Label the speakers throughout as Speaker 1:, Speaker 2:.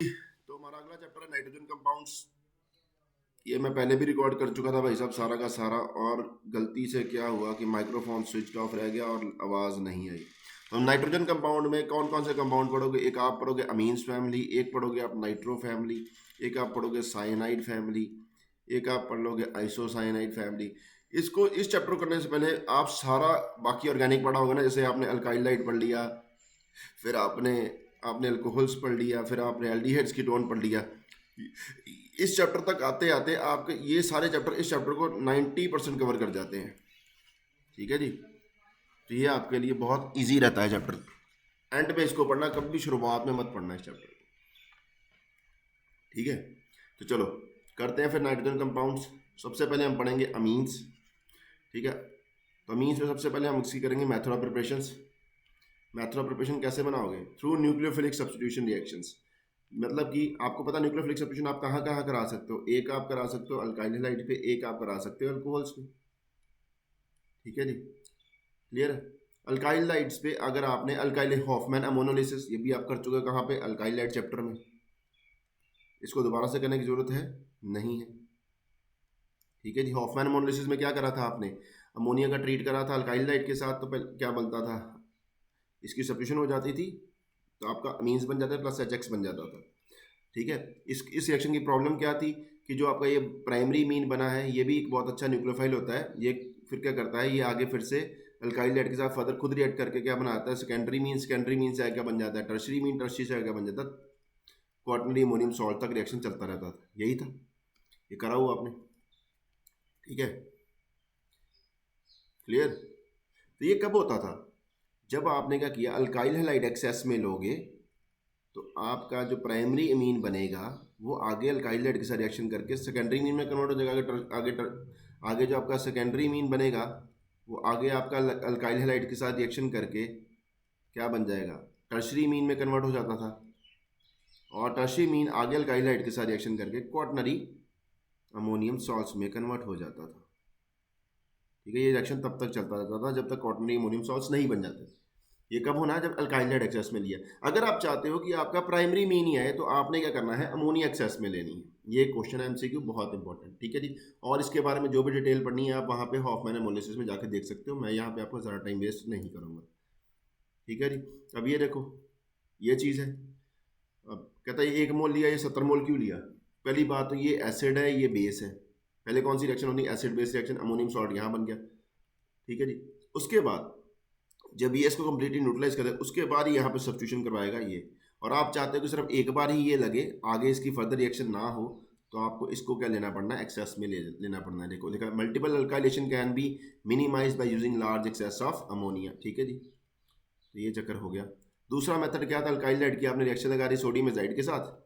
Speaker 1: तो हमारा अगला चैप्टर है नाइट्रोजन कंपाउंड्स। ये मैं पहले भी रिकॉर्ड कर चुका था भाई साहब सारा का सारा, और गलती से क्या हुआ कि माइक्रोफोन स्विच ऑफ रह गया और आवाज़ नहीं आई। तो हम नाइट्रोजन कंपाउंड में कौन कौन से कंपाउंड पढ़ोगे? एक आप पढ़ोगे अमीन्स फैमिली, एक पढ़ोगे आप नाइट्रो फैमिली, एक आप पढ़ोगे साइनाइड फैमिली, एक आप पढ़ लोगे आइसोसाइनाइड फैमिली। इसको इस चैप्टर को करने से पहले आप सारा बाकी ऑर्गेनिक पढ़ा होगा ना, जैसे आपने अल्काइलाइड पढ़ लिया, फिर आपने आपने अल्कोहल्स पढ़ लिया, फिर आपने एल्डिहाइड्स कीटोन पढ़ लिया। इस चैप्टर तक आते आते आपके ये सारे चैप्टर इस चैप्टर को 90% कवर कर जाते हैं। ठीक है जी, तो ये आपके लिए बहुत इजी रहता है चैप्टर। एंड पे इसको पढ़ना, कभी शुरुआत में मत पढ़ना इस चैप्टर को। ठीक है, तो चलो करते हैं फिर नाइट्रोजन कंपाउंड्स। सबसे पहले हम पढ़ेंगे अमीन्स। ठीक है, तो अमीन्स में सबसे पहले हम इसकी करेंगे method of preparations. Method of preparation कैसे बनाओगे? Through nucleophilic substitution reactions. मतलब कि आपको पता न्यूक्लियोफिलिक सब्स्टिट्यूशन आप कहाँ कहाँ करा सकते हो। एक आप करा सकते हो अल्काइल हैलाइड पे, एक आप करा सकते हो अल्कोहल्स पे। ठीक है जी, क्लियर है? अल्काइल लाइट्स पे अगर आपने अल्काइल हॉफमैन अमोनोलिसिस, ये भी आप कर चुके हो कहाँ पे? अल्काइल लाइट चैप्टर में। इसको दोबारा से करने की जरूरत है नहीं है। ठीक है जी, हॉफमैन अमोनोलिसिस में क्या करा था आपने? अमोनिया का ट्रीट करा था अल्काइल लाइट के साथ, तो क्या बनता था? इसकी सब्स्टिट्यूशन हो जाती थी, तो आपका अमीन्स बन जाता है प्लस एच बन जाता था। ठीक है, इस रिएक्शन की प्रॉब्लम क्या थी कि जो आपका ये प्राइमरी मीन बना है, ये भी एक बहुत अच्छा न्यूक्लियोफाइल होता है। ये फिर क्या करता है, ये आगे फिर से अल्काइल लाइट के साथ फर्दर खुद रिएक्ट करके क्या बनाता है? सेकेंडरी मीन से क्या बन जाता है? टर्शरी से क्या बन जाता है? क्वाटरनरी अमोनियम सॉल्ट तक रिएक्शन चलता रहता था। यही था, ये करा हुआ आपने। ठीक है, क्लियर? तो ये कब होता था? जब आपने क्या किया, अल्काइल हैलाइड एक्सेस में लोगे तो आपका जो प्राइमरी अमीन बनेगा वो आगे अल्काइल लाइट के साथ रिएक्शन करके सेकेंडरी मीन में कन्वर्ट हो जाएगा। आगे जो आपका सेकेंडरी मीन बनेगा वो आगे आपका अल्काइल हैलाइड के साथ रिएक्शन करके क्या बन जाएगा? टर्शरी मीन में कन्वर्ट हो जाता था, और टर्शरी मीन आगे अल्काइल हैलाइड के साथ रिएक्शन करके क्वाटरनरी अमोनियम सॉल्ट्स में कन्वर्ट हो जाता था। ठीक है, ये रिएक्शन तब तक चलता रहता था जब तक क्वाटरनरी अमोनियम सॉल्ट्स नहीं बन जाते। ये कब होना है? जब अल्काइल लाइट एक्सेस में लिया। अगर आप चाहते हो कि आपका प्राइमरी मीन ही आए तो आपने क्या करना है? अमोनिया एक्सेस में लेनी है। ये क्वेश्चन है एमसीक्यू, बहुत इंपॉर्टेंट। ठीक है जी, और इसके बारे में जो भी डिटेल पढ़नी है आप वहाँ पे हॉफमैन एनालिसिस में जाके देख सकते हो। मैं यहाँ पे आपको ज़्यादा टाइम वेस्ट नहीं करूँगा। ठीक है जी, अब ये देखो, ये चीज़ है। अब कहता है 1 मोल लिया, ये 70 मोल क्यों लिया? पहली बात तो ये एसिड है, ये बेस है। पहले कौन सी रिएक्शन होनी? Acid base reaction. Ammonium salt यहाँ बन गया। ठीक है जी, उसके बाद जब ये इसको कम्प्लीटली न्यूट्रलाइज करे उसके बाद ही यहाँ पे सब्स्टिट्यूशन करवाएगा ये। और आप चाहते हो कि सिर्फ एक बार ही ये लगे, आगे इसकी फर्दर रिएक्शन ना हो, तो आपको इसको क्या लेना पड़ना है? एक्सेस में लेना पड़ना है। देखो लिखा, multiple alkylation can be minimise by using large excess of ammonia. ठीक है जी, तो ये चक्कर हो गया। दूसरा मेथड क्या था? अल्काइल लाइट की आपने रिएक्शन लगा दी सोडियम एजाइड के साथ,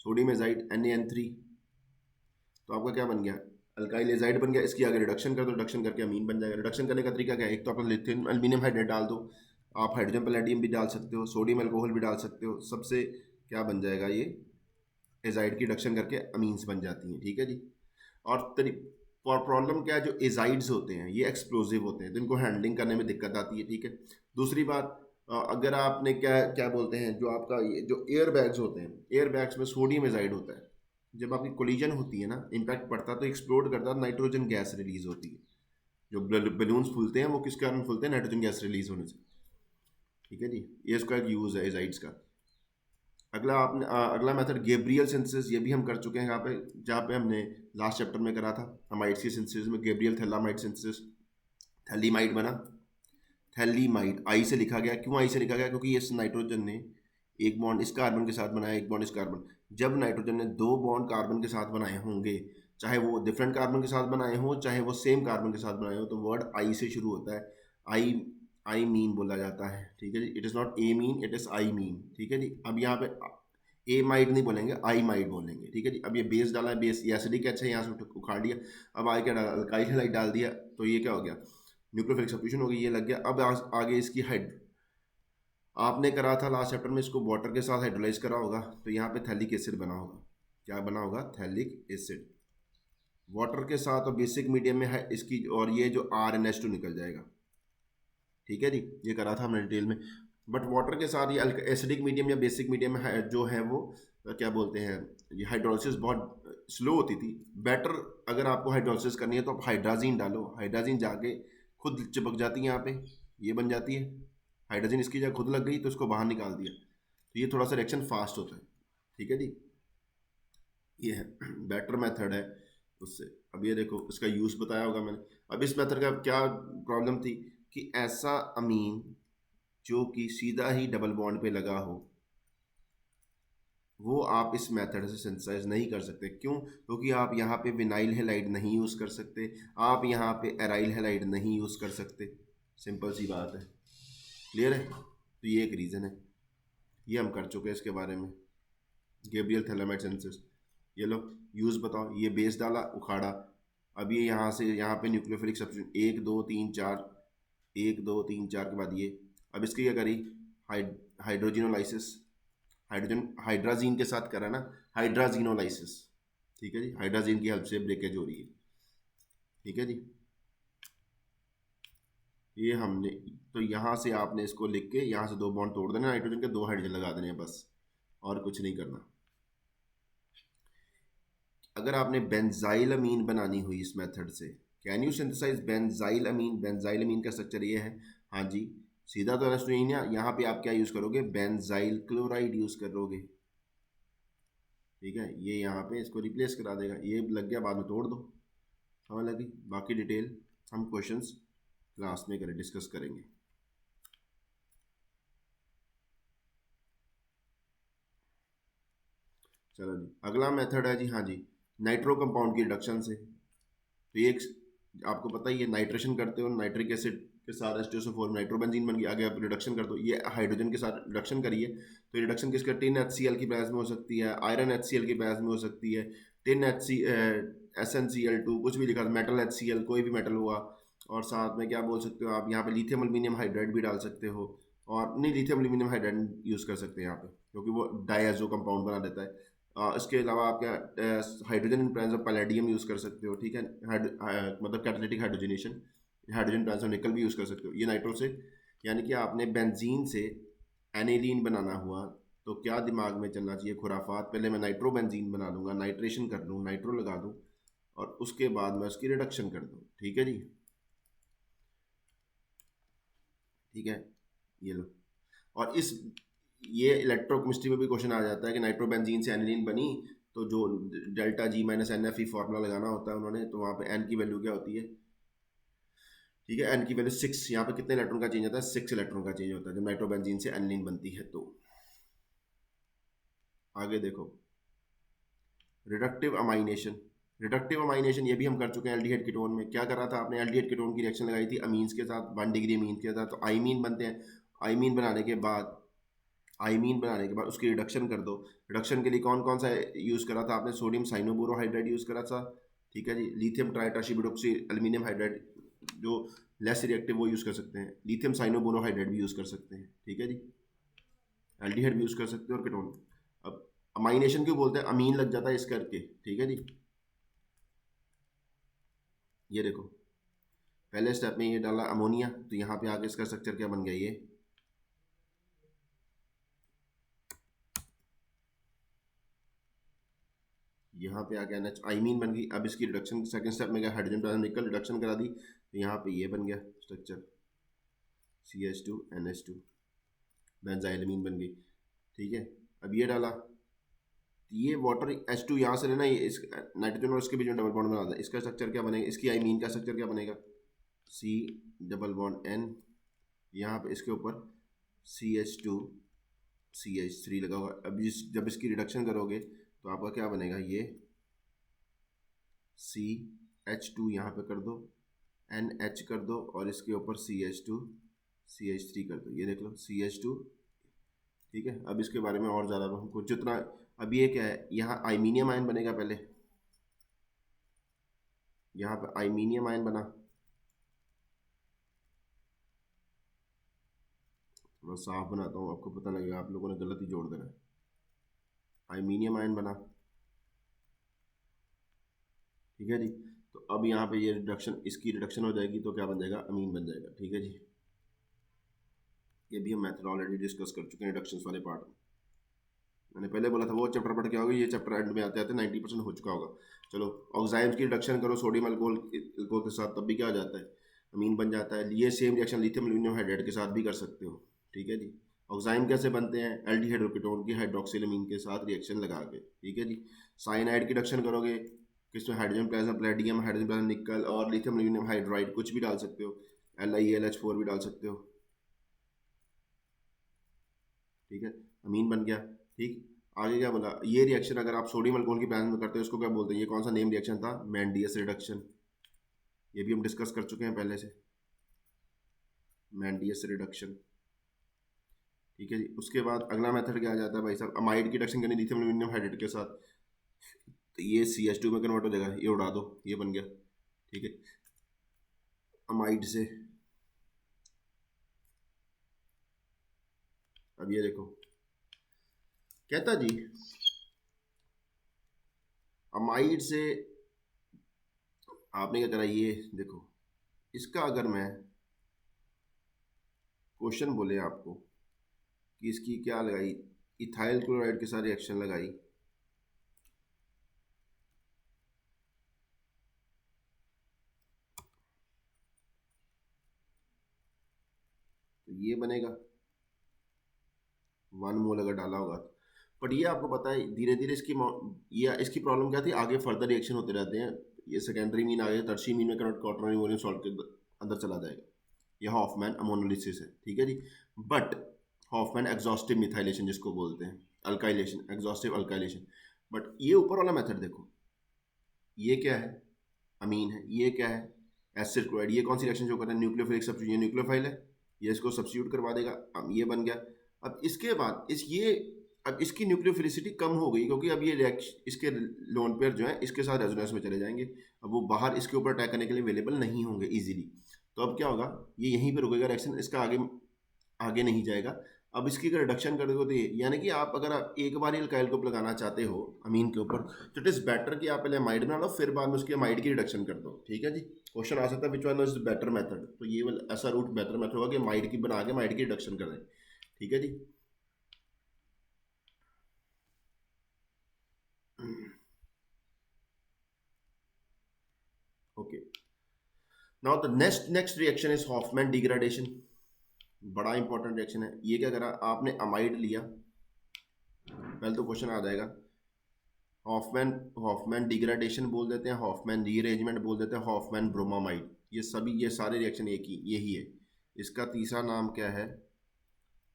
Speaker 1: सोडियम एजाइड NaN3, तो आपका क्या बन गया? अल्काइल एजाइड बन गया। इसकी आगे रिडक्शन कर दो, रिडक्शन करके अमीन बन जाएगा। रिडक्शन करने का तरीका क्या है? एक तो अपना लिथियम एल्यूमिनियम हाइड्रेट डाल दो, आप हाइड्रोजन पैलेडियम भी डाल सकते हो, सोडियम अल्कोहल भी डाल सकते हो। सबसे क्या बन जाएगा? ये एजाइड की रिडक्शन करके अमीन्स बन जाती हैं। ठीक है जी, और प्रॉब्लम क्या है? जो एजाइड्स होते हैं ये एक्सप्लोजिव होते हैं, तो इनको हैंडलिंग करने में दिक्कत आती है। ठीक है, दूसरी बात, अगर आपने क्या क्या बोलते हैं, जो आपका ये जो एयर बैग्स होते हैं, एयर बैग्स में सोडियम एजाइड होता है। जब आपकी कोलिजन होती है ना, इम्पैक्ट पड़ता है तो एक्सप्लोड करता है, नाइट्रोजन गैस रिलीज होती है। जो बलून्स फूलते हैं वो किस कारण फूलते हैं? नाइट्रोजन गैस रिलीज होने से। ठीक है जी, ये इसका एक यूज़ है एजाइड्स का। अगला मेथड गैब्रियल सिंथेसिस, ये भी हम कर चुके हैं यहाँ पे, जहाँ पे हमने लास्ट चैप्टर में करा था अमाइड्स की सिंथेसिस में। गैब्रियल थैलामाइड सिंथेसिस, थैलीमाइड बना। थैलीमाइड आई से लिखा गया। क्यों आई से लिखा गया? क्योंकि इस नाइट्रोजन ने एक बॉन्ड इस कार्बन के साथ बनाया, एक बॉन्ड इस कार्बन। जब नाइट्रोजन ने 2 बॉन्ड कार्बन के साथ बनाए होंगे, चाहे वो डिफरेंट कार्बन के साथ बनाए हों चाहे वो सेम कार्बन के साथ बनाए हो, तो वर्ड आई से शुरू होता है। आई आई मीन बोला जाता है। ठीक है जी, it is not a mean, it is I mean. ठीक है जी, अब यहाँ पे ए माइड नहीं बोलेंगे, आई माइड बोलेंगे। ठीक है जी, अब ये बेस डाला है, बेस ये एसिडिक अच्छा है, यहाँ से उखाड़ दिया। अब आगे क्या डाला? अल्काइल हैलाइड डाल दिया, तो ये क्या हो गया? न्यूक्लियोफिलिक सब्स्टिट्यूशन हो गई, ये लग गया। अब आगे इसकी हाइड आपने करा था लास्ट चैप्टर में, इसको वाटर के साथ हाइड्रोलाइज करा होगा, तो यहाँ पे थैलिक एसिड बना होगा। क्या बना होगा? Phthalic acid. वाटर के साथ और बेसिक मीडियम में है इसकी, और ये जो RnH2 निकल जाएगा। ठीक है जी, ये करा था हमने डिटेल में। बट वाटर के साथ ये एसिडिक मीडियम या बेसिक मीडियम जो है वो क्या बोलते हैं, ये हाइड्रोलिसिस बहुत स्लो होती थी। बेटर अगर आपको हाइड्रोलिसिस करनी है तो आप हाइड्राजीन डालो, हाइड्राजीन जाके खुद चिपक जाती है यहाँ पे, ये बन जाती है हाइड्रोजन, इसकी जगह खुद लग गई तो इसको बाहर निकाल दिया, तो ये थोड़ा सा रिएक्शन फास्ट होता है। ठीक है जी, ये है बेटर मेथड है उससे। अब ये देखो इसका यूज़ बताया होगा मैंने। अब इस मेथड का क्या प्रॉब्लम थी कि ऐसा अमीन जो कि सीधा ही डबल बॉन्ड पे लगा हो वो आप इस मेथड से सिंथेसाइज नहीं कर सकते। क्यों? क्योंकि आप यहाँ पे विनाइल हैलाइड नहीं यूज़ कर सकते, आप यहाँ पे एराइल हैलाइड नहीं यूज़ कर सकते, सिंपल सी बात है। क्लियर है? तो ये एक रीज़न है, ये हम कर चुके हैं इसके बारे में। गैब्रियल थैलामाइड सिंथेसिस, ये लो यूज़ बताओ, ये बेस डाला उखाड़ा, अब ये यहाँ से यहाँ पे न्यूक्लियोफिलिक सब्स्टिट्यूशन 1 2 3 4, 1 2 3 4 के बाद ये, अब इसकी क्या करी, हाइड्रोजिनोलाइसिस, हाइड्रोजन हाइड्राजीन के साथ करा ना, हाइड्राजीनोलाइसिस। ठीक है जी, हाइड्राजीन की हेल्प से ब्रेकेज हो रही है। ठीक है जी, ये हमने, तो यहाँ से आपने इसको लिख के यहाँ से 2 बॉन्ड तोड़ देना नाइट्रोजन के, 2 हाइड्रोजन लगा देने हैं बस, और कुछ नहीं करना। अगर आपने बेंजाइल अमीन बनानी हुई इस मेथड से, can you synthesise benzyl amine, benzyl amine का स्ट्रक्चर ये है। हाँ जी, सीधा तो नहीं है, यहाँ पे आप क्या यूज़ करोगे, बेंजाइल क्लोराइड यूज़ करोगे। ठीक है, ये यहाँ पे इसको रिप्लेस करा देगा, ये लग गया, बाद में तोड़ दो, समझ लगी। बाकी डिटेल हम क्वेश्चंस क्लास में करें, डिस्कस करेंगे। चलो जी, अगला मेथड है जी, हाँ जी, नाइट्रो कंपाउंड की रिडक्शन से। तो ये आपको पता ही है, नाइट्रेशन करते हो नाइट्रिक एसिड के साथ H2SO4 नाइट्रोबेंजीन बन गई, आगे आप रिडक्शन कर दो, ये हाइड्रोजन के साथ रिडक्शन करिए, तो रिडक्शन किसका, टिन HCl की बैज में हो सकती है, आयरन HCl की बैज में हो सकती है, टिन SnCl2 कुछ भी लिखा, मेटल HCl कोई भी मेटल हुआ, और साथ में क्या बोल सकते हो आप, यहाँ पे लिथियम एल्यूमिनियम हाइड्राइड भी डाल सकते हो, और नहीं लिथियम एल्यूमिनियम हाइड्राइड यूज़ कर सकते हैं यहाँ पे, क्योंकि वो डायजो कंपाउंड बना देता है। इसके अलावा आप क्या hydrogen in presence of palladium use कर सकते हो। ठीक है, मतलब catalytic hydrogenation, hydrogen presence of निकल भी यूज़ कर सकते हो, ये नाइट्रो से। यानी कि आपने बेंजीन से एनिलीन बनाना हुआ तो क्या दिमाग में चलना चाहिए, खुराफात, पहले मैं नाइट्रो बेंजीन बना दूंगा, नाइट्रेशन कर दूँ, नाइट्रो लगा दूँ, और उसके बाद मैं उसकी रिडक्शन कर दूँ। ठीक है जी, ठीक है, ये लो। और इस ये इलेक्ट्रोकेमिस्ट्री में भी क्वेश्चन आ जाता है कि नाइट्रोबेंजीन से एनिलीन बनी, तो जो delta G minus n F E formula लगाना होता है उन्होंने, तो वहाँ पे एन की वैल्यू क्या होती है। ठीक है, एन की वैल्यू 6, यहाँ पे कितने इलेक्ट्रॉन का चेंज होता है, 6 इलेक्ट्रॉन का चेंज होता है जब नाइट्रोबेंजीन से एनिलीन बनती है। तो आगे देखो, रिडक्टिव अमाइनेशन, रिडक्टिव अमाइनेशन ये भी हम कर चुके हैं एल्डिहाइड कीटोन में। क्या कर रहा था आपने, एल्डिहाइड कीटोन की रिएक्शन लगाई थी अमीन्स के साथ, 1 डिग्री अमीन के साथ, तो आइमीन बनते हैं। आइमीन बनाने के बाद, आइमीन बनाने के बाद उसकी रिडक्शन कर दो। रिडक्शन के लिए कौन कौन सा यूज़ करा था आपने, सोडियम साइनोबोरोहाइड्राइड यूज़ करा था। ठीक है जी, लिथियम ट्राइटर्शिबिडोक्सी एल्यूमिनियम हाइड्राइड जो लेस रिएक्टिव वो यूज़ कर सकते हैं, लिथियम साइनोबोरोहाइड्राइड भी यूज़ कर सकते हैं। ठीक है जी, एल्डिहाइड भी यूज़ कर सकते हैं और कीटोन। अब अमाइनेशन क्यों बोलते हैं, अमीन लग जाता है इस करके। ठीक है जी, ये देखो पहले स्टेप में ये डाला अमोनिया, तो यहाँ पे आगे इसका स्ट्रक्चर क्या बन गया, ये यहाँ पे आके NH आइमीन बन गई। अब इसकी रिडक्शन सेकंड स्टेप में गया, हाइड्रोजन प्लस निकल रिडक्शन करा दी, तो यहाँ पे ये बन गया स्ट्रक्चर CH2NH2, बेंजाइलमीन बन गई। ठीक है, अब ये डाला, ये वाटर H2 यहाँ से लेना, ये इस नाइट्रोजन और इसके बीच में डबल बॉन्ड बना था, इसका स्ट्रक्चर क्या बनेगा, इसकी आइमीन का स्ट्रक्चर क्या बनेगा, C डबल बॉन्ड N, यहाँ पे इसके ऊपर CH2 CH3 लगा हुआ। अब जब इसकी रिडक्शन करोगे तो आपका क्या बनेगा, ये CH2 यहाँ पे कर दो, NH कर दो, और इसके ऊपर CH2 CH3 कर दो, ये देख लो CH2। ठीक है, अब इसके बारे में और ज़्यादा हमको जितना, अब ये क्या है, यहाँ आइमीनियम आयन बनेगा पहले, यहाँ पे आइमीनियम आयन बना, थोड़ा साफ बनाता हूँ आपको पता लगेगा, आप लोगों ने गलत ही जोड़ देना है। आइमीनियम आयन बना, ठीक है जी। तो अब यहाँ पे ये रिडक्शन, इसकी रिडक्शन हो जाएगी तो क्या बन जाएगा, अमीन बन जाएगा। ठीक है जी, ये भी हम मेथड ऑलरेडी डिस्कस कर चुके हैं रिडक्शंस वाले पार्ट में। मैंने पहले बोला था वो चैप्टर पढ़ के आओगे, ये चैप्टर एंड में आते आते 90% हो चुका होगा। चलो ऑक्साइड्स की रिडक्शन करो सोडियम अल्कोहल के साथ, तब भी क्या हो जाता है, अमीन बन जाता है। ये same reaction lithium aluminium hydride के साथ भी कर सकते हो, ठीक है जी। ऑक्साइड कैसे बनते हैं, एल्डिहाइड कीटोन की हाइड्रोक्सिल अमीन के साथ रिएक्शन लगा के, ठीक है जी। साइनाइड की रिडक्शन करोगे किसमें, हाइड्रोजन प्लाज्मा प्लेटियम, हाइड्रोजन प्लाज्मा निकल और लिथियम एल्यूमिनियम हाइड्राइड कुछ भी डाल सकते हो, LiAlH4 भी डाल सकते हो, ठीक है, अमीन बन गया। ठीक, आगे क्या बोला, ये रिएक्शन अगर आप सोडियम अल्कोहल की प्लाज्मा में करते हो इसको क्या बोलते हैं, ये कौन सा नेम रिएक्शन था, मैंडियस रिडक्शन। ये भी हम डिस्कस कर चुके हैं पहले से, मैंडियस रिडक्शन, ठीक है जी। उसके बाद अगला मेथड क्या आ जाता है भाई साहब, अमाइड की रिडक्शन करनी लिथियम एल्यूमिनियम हाइड्राइड के साथ, तो ये CH2 में कन्वर्ट हो जाएगा, ये उड़ा दो, ये बन गया, ठीक है, अमाइड से। अब ये देखो कहता जी, अमाइड से आपने क्या करा, ये देखो इसका अगर मैं क्वेश्चन बोले आपको कि इसकी क्या लगाई, इथाइल क्लोराइड के साथ रिएक्शन लगाई, तो ये बनेगा 1 मोल अगर डाला होगा। बट ये आपको पता है धीरे धीरे इसकी प्रॉब्लम क्या थी, आगे फर्दर रिएक्शन होते रहते हैं, ये सेकेंडरी मीन आगे टर्शियरी मीन में कन्वर्ट क्वार्टरनरी अमोनियम सॉल्ट के अंदर चला जाएगा। ये हॉफमैन अमोनोलिसिस है, ठीक है जी। बट हॉफमैन एग्जॉस्टिव मिथाइलेशन जिसको बोलते हैं, अल्काइलेशन, एग्जॉस्टिव अल्काइलेशन। बट ये ऊपर वाला मेथड देखो, ये क्या है, अमीन है, ये क्या है, एसिड क्लोराइड, ये कौन सी रिएक्शन जो कर रहा है, न्यूक्लियोफिलिक सब्स्टिट्यूशन, ये न्यूक्लियोफाइल है, ये इसको सब्स्टिट्यूट करवा देगा, अब ये बन गया। अब इसके बाद अब इसकी न्यूक्लियोफिलिसिटी कम हो गई क्योंकि अब ये रिएक्शन इसके लोन पेयर जो है इसके साथ रेजोनेंस में चले जाएंगे, अब वो बाहर इसके ऊपर अटैक करने के लिए अवेलेबल नहीं होंगे इजीली। तो अब क्या होगा, ये यहीं पे रुकेगा रिएक्शन, इसका आगे आगे नहीं जाएगा। अब इसकी अगर रिडक्शन कर दो तो ये, यानी कि आप अगर आप एक बार अल्काइल ग्रुप लगाना चाहते हो अमीन के ऊपर, तो इट इज़ बेटर कि आप पहले अमाइड बना लो फिर बाद में उसके अमाइड की रिडक्शन कर दो, ठीक है जी। क्वेश्चन आ सकता है which one is better method, तो ये वाला ऐसा रूट बेटर मेथड होगा कि अमाइड की बना के अमाइड की रिडक्शन कर दें, ठीक है जी। Okay, now the next reaction is Hofmann degradation, बड़ा इंपॉर्टेंट रिएक्शन है। ये क्या करा आपने, अमाइड लिया, पहले तो क्वेश्चन आ जाएगा, हॉफमैन हॉफमैन डिग्रेडेशन बोल देते हैं, हॉफमैन रीअरेंजमेंट बोल देते हैं, हॉफमैन ब्रोमामाइड, ये सारे रिएक्शन एक ही यही है। इसका तीसरा नाम क्या है,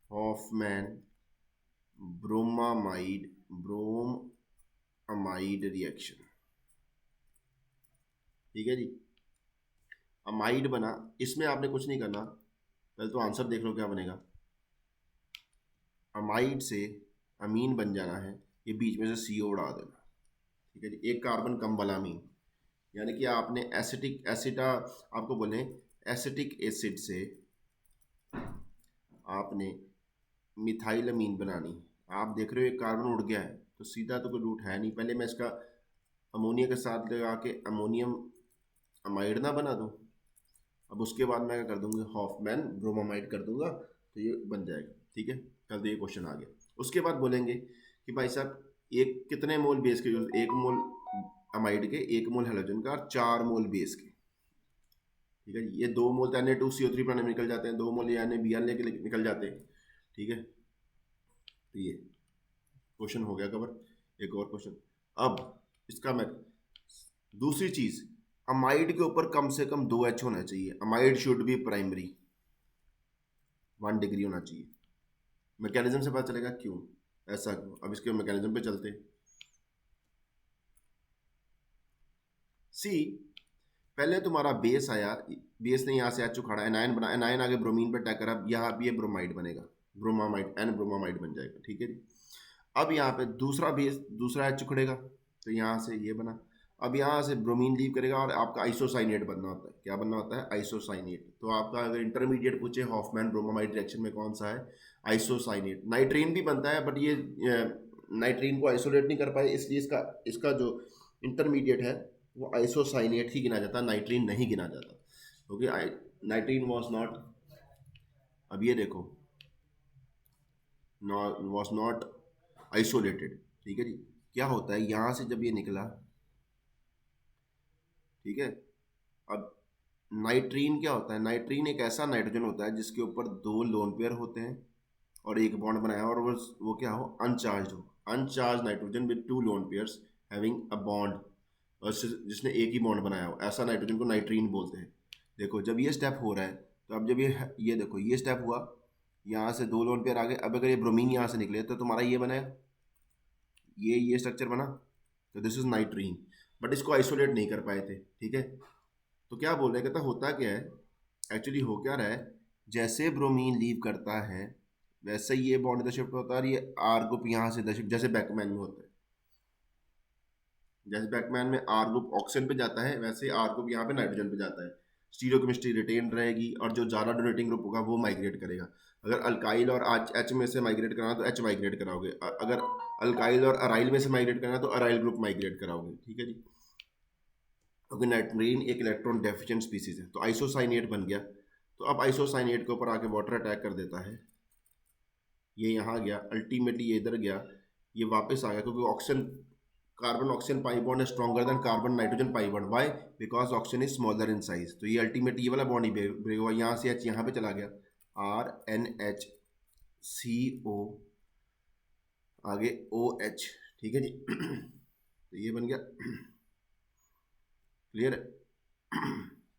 Speaker 1: हॉफमैन ब्रोमामाइड, ब्रोमामाइड रिएक्शन, ठीक है जी। अमाइड बना, इसमें आपने कुछ नहीं करना, पहले तो आंसर देख लो क्या बनेगा, अमाइड से अमीन बन जाना है, ये बीच में से CO उड़ा देना, ठीक है जी, एक कार्बन कम वाला अमीन, यानी कि आपने आपको बोले एसिटिक एसिड से आपने मिथाइल अमीन बनानी, आप देख रहे हो एक कार्बन उड़ गया है, तो सीधा तो कोई रूट है नहीं, पहले मैं इसका अमोनिया के साथ लगा के अमोनियम अमाइड ना बना दूं, अब उसके बाद मैं क्या कर दूंगा, हॉफमैन ब्रोमामाइड कर दूंगा, तो ये बन जाएगा, ठीक है। कल तो ये क्वेश्चन आ गया। उसके बाद बोलेंगे कि भाई साहब एक कितने मोल बेस के यूज, 1 मोल अमाइड के, 1 मोल हेलोजन का और 4 मोल बेस के, ठीक है। ये 2 मोल तो Na2CO3 बनाने में निकल जाते हैं, 2 मोल ये NaBr लेके निकल जाते हैं, ठीक है। तो ये क्वेश्चन हो गया कवर। एक और क्वेश्चन, अब इसका मैं दूसरी चीज, अमाइड के ऊपर कम से कम 2 H होना चाहिए, amide should be primary, 1 degree होना चाहिए। मैकेनिज्म से पता चलेगा क्यों ऐसा क्यों, अब इसके मैकेनिज्म पे चलते हैं। सी, पहले तुम्हारा बेस आया, बेस ने यहाँ से H उखाड़ा, एनायन बना, एनायन आगे ब्रोमीन पे अटैक करा, यहाँ भी ये ब्रोमाइड बनेगा, ब्रोमामाइड, N ब्रोमामाइड बन जाएगा, ठीक है जी। अब यहाँ पे दूसरा बेस, दूसरा H उखड़ेगा, तो यहाँ से ये बना, अब यहाँ से ब्रोमीन लीव करेगा और आपका आइसोसाइनेट बनना होता है, क्या बनना होता है, आइसोसाइनेट। तो आपका अगर इंटरमीडिएट पूछे हॉफमैन ब्रोमामाइड रिएक्शन में कौन सा है, आइसोसाइनेट। नाइट्रीन भी बनता है बट ये नाइट्रीन को आइसोलेट नहीं कर पाए, इसलिए इसका जो इंटरमीडिएट है वो आइसोसाइनेट ही गिना जाता है, नाइट्रीन नहीं गिना जाता, क्योंकि नाइट्रीन वॉज नॉट। अब ये देखो वॉज नॉट आइसोलेटेड। ठीक है जी। क्या होता है यहाँ से जब ये निकला, ठीक है, अब नाइट्रीन क्या होता है, नाइट्रीन एक ऐसा नाइट्रोजन होता है जिसके ऊपर दो लोन पेयर होते हैं और एक बॉन्ड बनाया और वो क्या हो, अनचार्ज हो, अनचार्ज nitrogen with two lone pairs having a bond, और जिसने एक ही बॉन्ड बनाया हो, ऐसा नाइट्रोजन को नाइट्रीन बोलते हैं। देखो जब ये स्टेप हो रहा है तो अब जब ये देखो ये स्टेप हुआ, यहाँ से दो लोन पेयर आ गए, अब अगर ये ब्रोमीन यहाँ से निकले तो तुम्हारा ये बना, ये स्ट्रक्चर बना, तो दिस इज नाइट्रीन, बट इसको आइसोलेट नहीं कर पाए थे। ठीक है, तो क्या बोल रहे हैं, कहता होता क्या है, एक्चुअली हो क्या रहा है, जैसे ब्रोमीन लीव करता है वैसे ही ये बॉन्ड इधर शिफ्ट होता है और ये आर ग्रुप यहाँ से इधर शिफ्ट, जैसे बैकमैन में होता है, जैसे बैकमैन में आर ग्रुप ऑक्सीजन पे जाता है वैसे आर ग्रुप यहाँ पे नाइट्रोजन पे जाता है, स्टीरियोकेमिस्ट्री रिटेन रहेगी और जो ज़्यादा डोनेटिंग ग्रुप होगा वो माइग्रेट करेगा। अगर अल्काइल और एच में से माइग्रेट कराना तो एच माइग्रेट कराओगे, अगर अल्काइल और अराइल में से माइग्रेट करना तो अराइल ग्रुप माइग्रेट कराओगे। ठीक है जी, क्योंकि नाइट्रीन एक इलेक्ट्रॉन डेफिशिएंट स्पीसीज है, तो आइसोसाइनेट बन गया। तो अब आइसोसाइनेट के ऊपर आके वाटर अटैक कर देता है, ये यहाँ गया, अल्टीमेटली ये इधर गया, ये वापस आ गया, क्योंकि oxygen, carbon oxygen pi bond है stronger than carbon nitrogen pi bond, why, because oxygen is smaller in size, तो ये अल्टीमेटली ये वाला बॉन्ड ही ब्रेक हुआ, यहाँ से एच यहाँ पे चला गया, आर एन एच सी ओ, आगे ओ एच। ठीक है जी तो ये बन गया, क्लियर है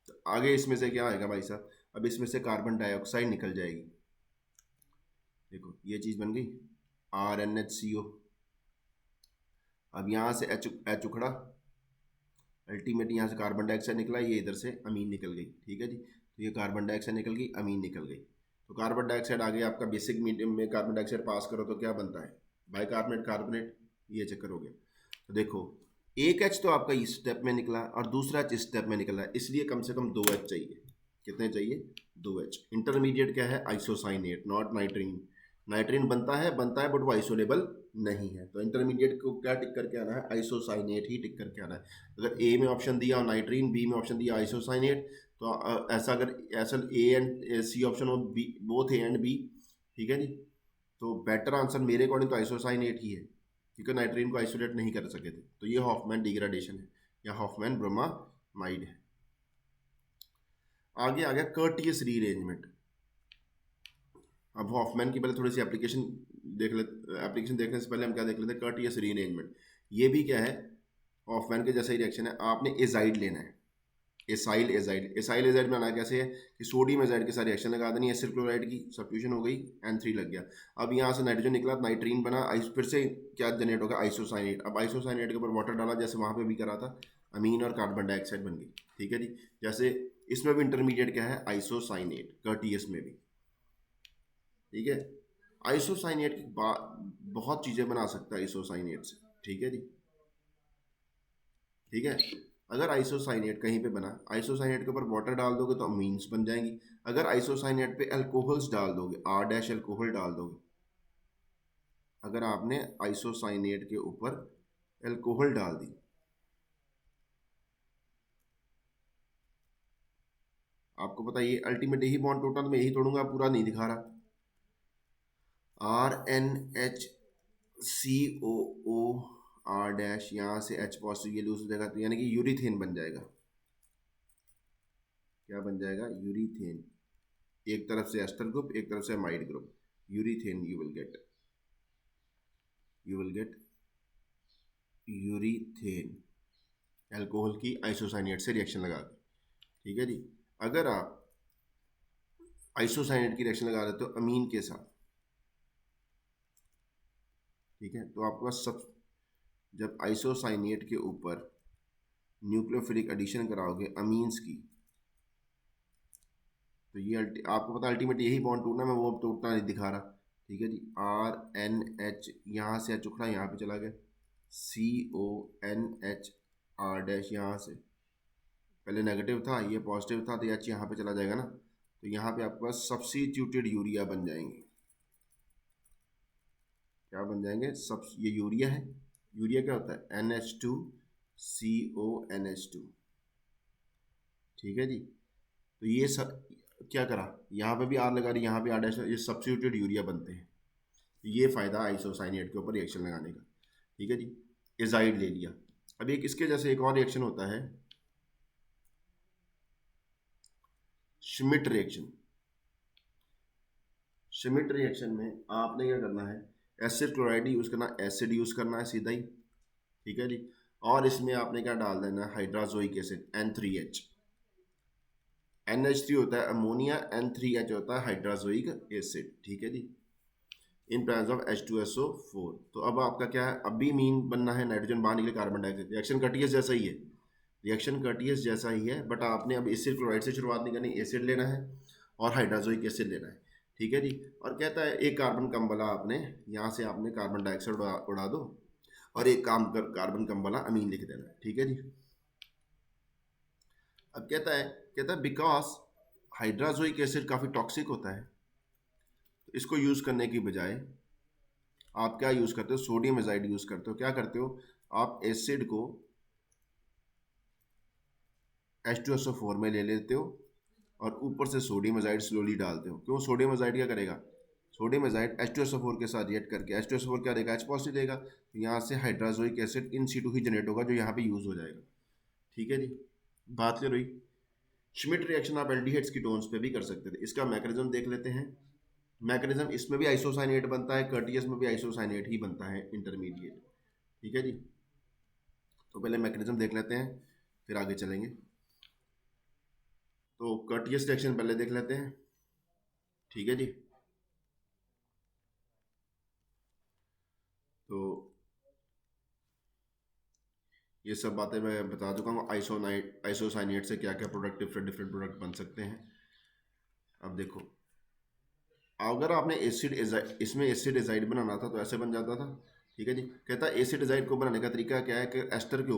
Speaker 1: तो आगे इसमें से क्या आएगा भाई साहब, अब इसमें से कार्बन डाइऑक्साइड निकल जाएगी, देखो ये चीज़ बन गई, आर एन एच सी ओ, अब यहाँ से एच एच उखड़ा, अल्टीमेटली यहाँ से कार्बन डाइऑक्साइड निकला, ये इधर से अमीन निकल गई। ठीक है जी, तो ये कार्बन डाइऑक्साइड निकल गई, अमीन निकल गई, तो कार्बन डाइऑक्साइड आगे आपका बेसिक मीडियम में कार्बन डाइऑक्साइड पास करो तो क्या बनता है, बाइकार्बोनेट कार्बोनेट, ये चक्कर हो गया। तो देखो एक एच तो आपका इस स्टेप में निकला और दूसरा एच इस स्टेप में निकला, इसलिए कम से कम दो एच चाहिए, कितने चाहिए, दो एच। इंटरमीडिएट क्या है, आइसोसाइनेट, नॉट नाइट्रीन, नाइट्रीन बनता है बट वो आइसोलेबल नहीं है, तो इंटरमीडिएट को क्या टिक करके आना है, आइसोसाइनेट ही टिक करके आना है। अगर ए में ऑप्शन दिया नाइट्रीन, बी में ऑप्शन दिया आइसोसाइनेट, तो ऐसा अगर ऐसा ए एंड सी ऑप्शन हो, B both A and B, ठीक है जी, तो बेटर आंसर मेरे अकॉर्डिंग तो आइसोसाइनेट ही है, क्योंकि नाइट्रीन को आइसोलेट नहीं कर सके थे, तो ये हॉफमैन डिग्रेडेशन है या हॉफमैन ब्रोमामाइड है। आगे आ गया कर्टियस रीअरेंजमेंट। अब हॉफमैन की पहले थोड़ी सी एप्लीकेशन देख ले, एप्लीकेशन देखने से पहले हम क्या देख लेते हैं, कर्टियस रीअरेंजमेंट। ये भी क्या है, हॉफमैन के जैसा ही रिएक्शन है, आपने एजाइड लेना है, एसाइल एजाइड, एसाइल एजाइड बनाना कैसे है कि सोडियम एजाइड के साथ रिएक्शन लगा देनी है, एसिड क्लोराइड की सब्स्टिट्यूशन हो गई, N3 लग गया, अब यहाँ से नाइट्रोजन निकला, नाइट्रीन बना, फिर से क्या जनरेट होगा, आइसोसाइनेट, अब आइसोसाइनेट के ऊपर वाटर डाला जैसे वहाँ पे भी करा था, अमीन और कार्बन डाइऑक्साइड बन गई। ठीक है जी, जैसे इसमें भी इंटरमीडिएट क्या है, आइसोसाइनेट, कर्टियस में भी। ठीक है, आइसोसाइनेट की बहुत चीज़ें बना सकता है आइसोसाइनेट से। ठीक है जी, ठीक है, अगर आइसोसाइनेट कहीं पे बना, आइसोसाइनेट के ऊपर वाटर डाल दोगे तो अमीन्स बन जाएंगी, अगर आइसोसाइनेट पे अल्कोहल्स डाल दोगे, आर डैश अल्कोहल डाल दोगे, अगर आपने आइसोसाइनेट के ऊपर अल्कोहल डाल दी, आपको पता है ये अल्टीमेट यही बॉन्ड टूटा, तो मैं यही तोड़ूंगा, पूरा नहीं दिखा रहा, R N H C O O R dash, यहाँ से एच पॉजिटिव ये लूज हो जाएगा, तो यानी कि यूरिथेन बन जाएगा, क्या बन जाएगा, यूरिथेन, एक तरफ से एस्टर ग्रुप एक तरफ से amide group, urethane, you will get urethane, alcohol की आइसोसाइनेट से रिएक्शन लगा के। ठीक है जी, अगर आप आइसोसाइनेट की रिएक्शन लगा देते हो अमीन के साथ, ठीक है, तो आपके पास सब, जब आइसोसाइनेट के ऊपर न्यूक्लियोफिलिक एडिशन कराओगे अमीन्स की, तो ये आपको पता अल्टीमेट यही बॉन्ड टूटना, मैं वो टूटना नहीं दिखा रहा। ठीक है जी, आर एन एच, यहाँ से एच उखड़ा यहाँ पे चला गया, C O N H R dash, यहाँ से पहले नेगेटिव था ये पॉजिटिव था, तो एच यहाँ पे चला जाएगा ना, तो यहाँ पे आपके पास सब्स्टिट्यूटेड यूरिया बन जाएंगे, क्या बन जाएंगे, सब, ये यूरिया है, यूरिया क्या होता है, NH2CO NH2। ठीक है जी, तो ये सब क्या करा, यहाँ पे भी आर लगा रही, यहाँ पे आर डैश, ये सब्स्टिट्यूटेड यूरिया बनते हैं। ये फ़ायदा आइसोसाइनेट के ऊपर रिएक्शन लगाने का। ठीक है जी, एजाइड ले लिया। अब एक इसके जैसे एक और रिएक्शन होता है श्मिट रिएक्शन। श्मिट रिएक्शन में आपने क्या करना है, एसिड क्लोराइड यूज़ करना, एसिड यूज़ करना है सीधा ही। ठीक है जी, और इसमें आपने क्या डाल देना है, हाइड्राजोइक एसिड N3H। NH3 होता है अमोनिया, N3H होता है हाइड्राजोइक एसिड। ठीक है जी, इन प्रेजेंस ऑफ H2SO4। तो अब आपका क्या है, अब भी मीन बनना है, नाइट्रोजन बाहर निकले, कार्बन डाइऑक्साइड। रिएक्शन कर्टियस जैसा ही है, रिएक्शन कर्टियस जैसा ही है, बट आपने अब एसिड क्लोराइड से शुरुआत नहीं करनी, एसिड लेना है और हाइड्राजोइक एसिड लेना है। ठीक है जी, और कहता है एक कार्बन कम वाला आपने यहाँ से आपने कार्बन डाइऑक्साइड उड़ा दो और एक कार्बन कम वाला अमीन लिख देना है। ठीक है जी, अब कहता है बिकॉज हाइड्राजोइक एसिड काफ़ी टॉक्सिक होता है, तो इसको यूज़ करने की बजाय आप क्या यूज़ करते हो, सोडियम एजाइड यूज़ करते हो। क्या करते हो, आप एसिड को H2SO4 में ले लेते हो और ऊपर से सोडियम एजाइड स्लोली डालते हो। क्यों, सोडियम एजाइड क्या करेगा, सोडियम एजाइड H2SO4 के साथ रिएक्ट करके H2SO4 क्या देगा, H पॉजिटिव देगा, तो यहाँ से हाइड्राजोइक एसिड इन सीटू ही जनरेट होगा जो यहाँ पे यूज़ हो जाएगा। ठीक है जी, बात कर रही। श्मिट रिएक्शन आप एल्डिहाइड्स कीटोन्स पे भी कर सकते थे। इसका मैकेनिज्म देख लेते हैं। मैकेनिज्म, इसमें भी आइसोसाइनेट बनता है, कर्टियस में भी आइसोसाइनेट ही बनता है इंटरमीडिएट। ठीक है जी, तो पहले मैकेनिज्म देख लेते हैं फिर आगे चलेंगे। तो कर्टियस रिएक्शन पहले देख लेते हैं। ठीक है जी, तो ये सब बातें मैं बता चुका हूँ। आइसोसाइनेट से क्या क्या प्रोडक्ट, डिफरेंट प्रोडक्ट बन सकते हैं। अब देखो, अगर आपने इसमें एसिड एजाइड बनाना था तो ऐसे बन जाता था। ठीक है जी, कहता है एसिड एजाइड को बनाने का तरीका क्या है कि एस्टर के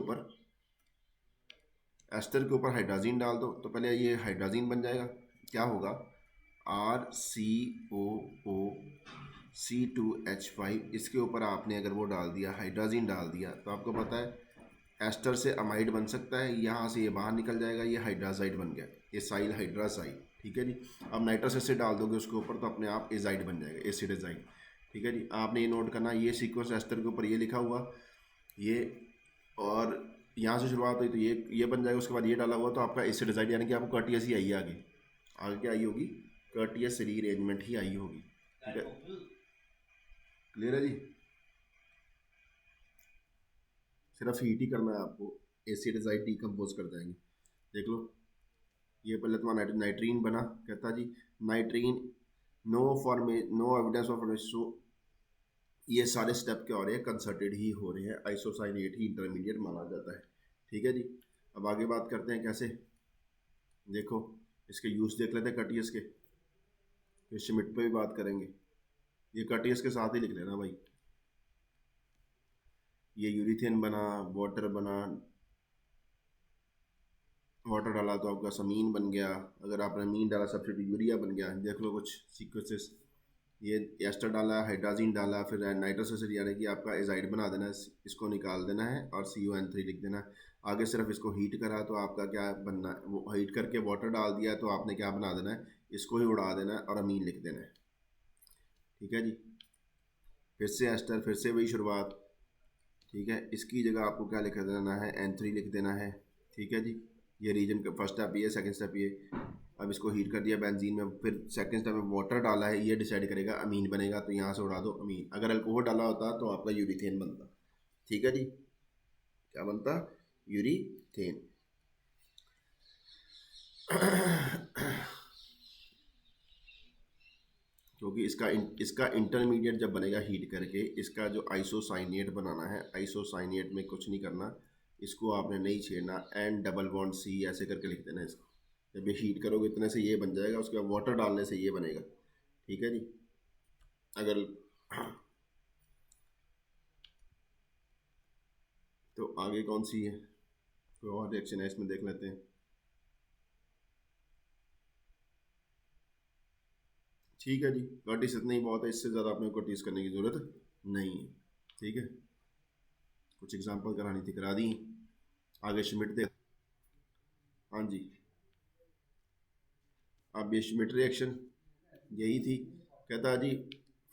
Speaker 1: ऊपर हाइड्राजीन डाल दो, तो पहले ये हाइड्राजीन बन जाएगा। क्या होगा, RCOO C2H5, इसके ऊपर आपने अगर वो डाल दिया, हाइड्राजीन डाल दिया, तो आपको पता है एस्टर से अमाइड बन सकता है, यहाँ से ये बाहर निकल जाएगा, ये हाइड्राजाइड बन गया, एसाइल हाइड्राजाइड। ठीक है जी, अब नाइट्रस एसिड डाल दोगे उसके ऊपर तो अपने आप एजाइड बन जाएगा, एसिड एजाइड। ठीक है जी, आपने ये नोट करना, ये सीक्वेंस एस्टर के ऊपर ये लिखा हुआ, ये और यहाँ से शुरुआत हुई तो ये बन जाएगा, उसके बाद ये डाला हुआ तो आपका एसिड एजाइड, यानी कि आपको कर्टियस ही आई है आगे। आगे क्या आई होगी, कर्टियस रीअरेंजमेंट ही आई होगी। ठीक है, क्लियर है जी, सिर्फ हीट ही करना है आपको, एसिड एजाइड डिकम्पोज कर जाएंगे। देख लो, ये पहले तुम्हारा नाइट्रीन बना, कहता जी नाइट्रीन नो एविडेंस ऑफ, सो ये सारे स्टेप क्या हो रहे हैं, कंसर्टेड ही हो रहे हैं, आइसोसाइनेट ही इंटरमीडिएट माना जाता है। ठीक है जी, अब आगे बात करते हैं कैसे। देखो, इसके यूज़ देख लेते हैं कर्टियस के, फिर श्मिट पे भी बात करेंगे। ये कर्टियस के साथ ही लिख लेना भाई, ये यूरिथेन बना, वाटर बना, वाटर डाला तो आपका समीन बन गया, अगर आपने मीन डाला सब्सिट्यूट यूरिया बन गया। देख लो कुछ सीक्वेंसेस, ये एस्टर डाला, हाइड्राजीन डाला, फिर नाइट्रस एसिड यानी कि आपका एजाइड बना देना है, इसको निकाल देना है और CuN3 लिख देना है। आगे सिर्फ इसको हीट करा तो आपका क्या बनना है, वो हीट करके वाटर डाल दिया तो आपने क्या बना देना है, इसको ही उड़ा देना है और अमीन लिख देना है। ठीक है जी, फिर से एस्टर, फिर से वही शुरुआत। ठीक है, इसकी जगह आपको क्या लिख देना है, N3 लिख देना है। ठीक है जी, ये रीजन का फर्स्ट स्टेप ये, सेकंड स्टेप ये। अब इसको हीट कर दिया बेंजीन में, फिर सेकंड स्टेप में वाटर डाला है, ये डिसाइड करेगा अमीन बनेगा, तो यहाँ से उड़ा दो अमीन। अगर अल्कोहल डाला होता तो आपका यूरिथेन बनता। ठीक है जी, क्या बनता, यूरिथेन। क्योंकि इसका इंटरमीडिएट जब बनेगा हीट करके, इसका जो आइसोसाइनेट बनाना है, आइसोसाइनेट में कुछ नहीं करना, इसको आपने नहीं छेड़ना, N+C ऐसे करके लिख देना इसको। जब ये हीट करोगे इतने से ये बन जाएगा, उसके बाद वाटर डालने से ये बनेगा। ठीक है जी, अगर तो आगे कौन सी है, कोई और रिएक्शन है इसमें देख लेते हैं। ठीक है जी, कर्टिस इतना ही बहुत है, इससे ज़्यादा अपने को टीज करने की ज़रूरत नहीं है। ठीक है, कुछ एग्जांपल करानी थी, करा दी। आगे श्मिट दे, हाँ जी, अब ये श्मिट रिएक्शन यही थी। कहता जी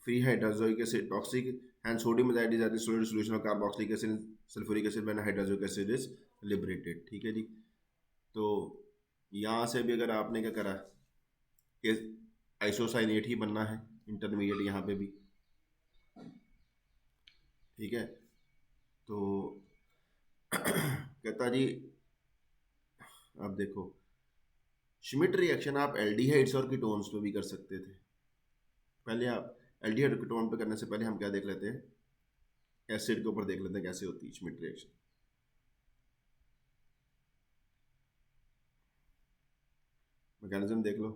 Speaker 1: free hydroxylic acid toxic and sodium iodide is added solid solution of carboxylic acid and sulfuric acid when hydroxylic acid is liberated। ठीक है जी। तो यहाँ से भी अगर आपने क्या करा कि आइसोसाइनेट ही बनना है, इंटरमीडिएट यहाँ पे भी, ठीक है। तो कहता जी अब देखो श्मिट रिएक्शन आप एल्डिहाइड्स और कीटोन्स पे भी कर सकते थे। पहले आप एल्डिहाइड और कीटोन पे करने से पहले हम क्या देख लेते हैं, एसिड के ऊपर देख लेते हैं कैसे होती है श्मिट रिएक्शन। मैकेनिज्म देख लो,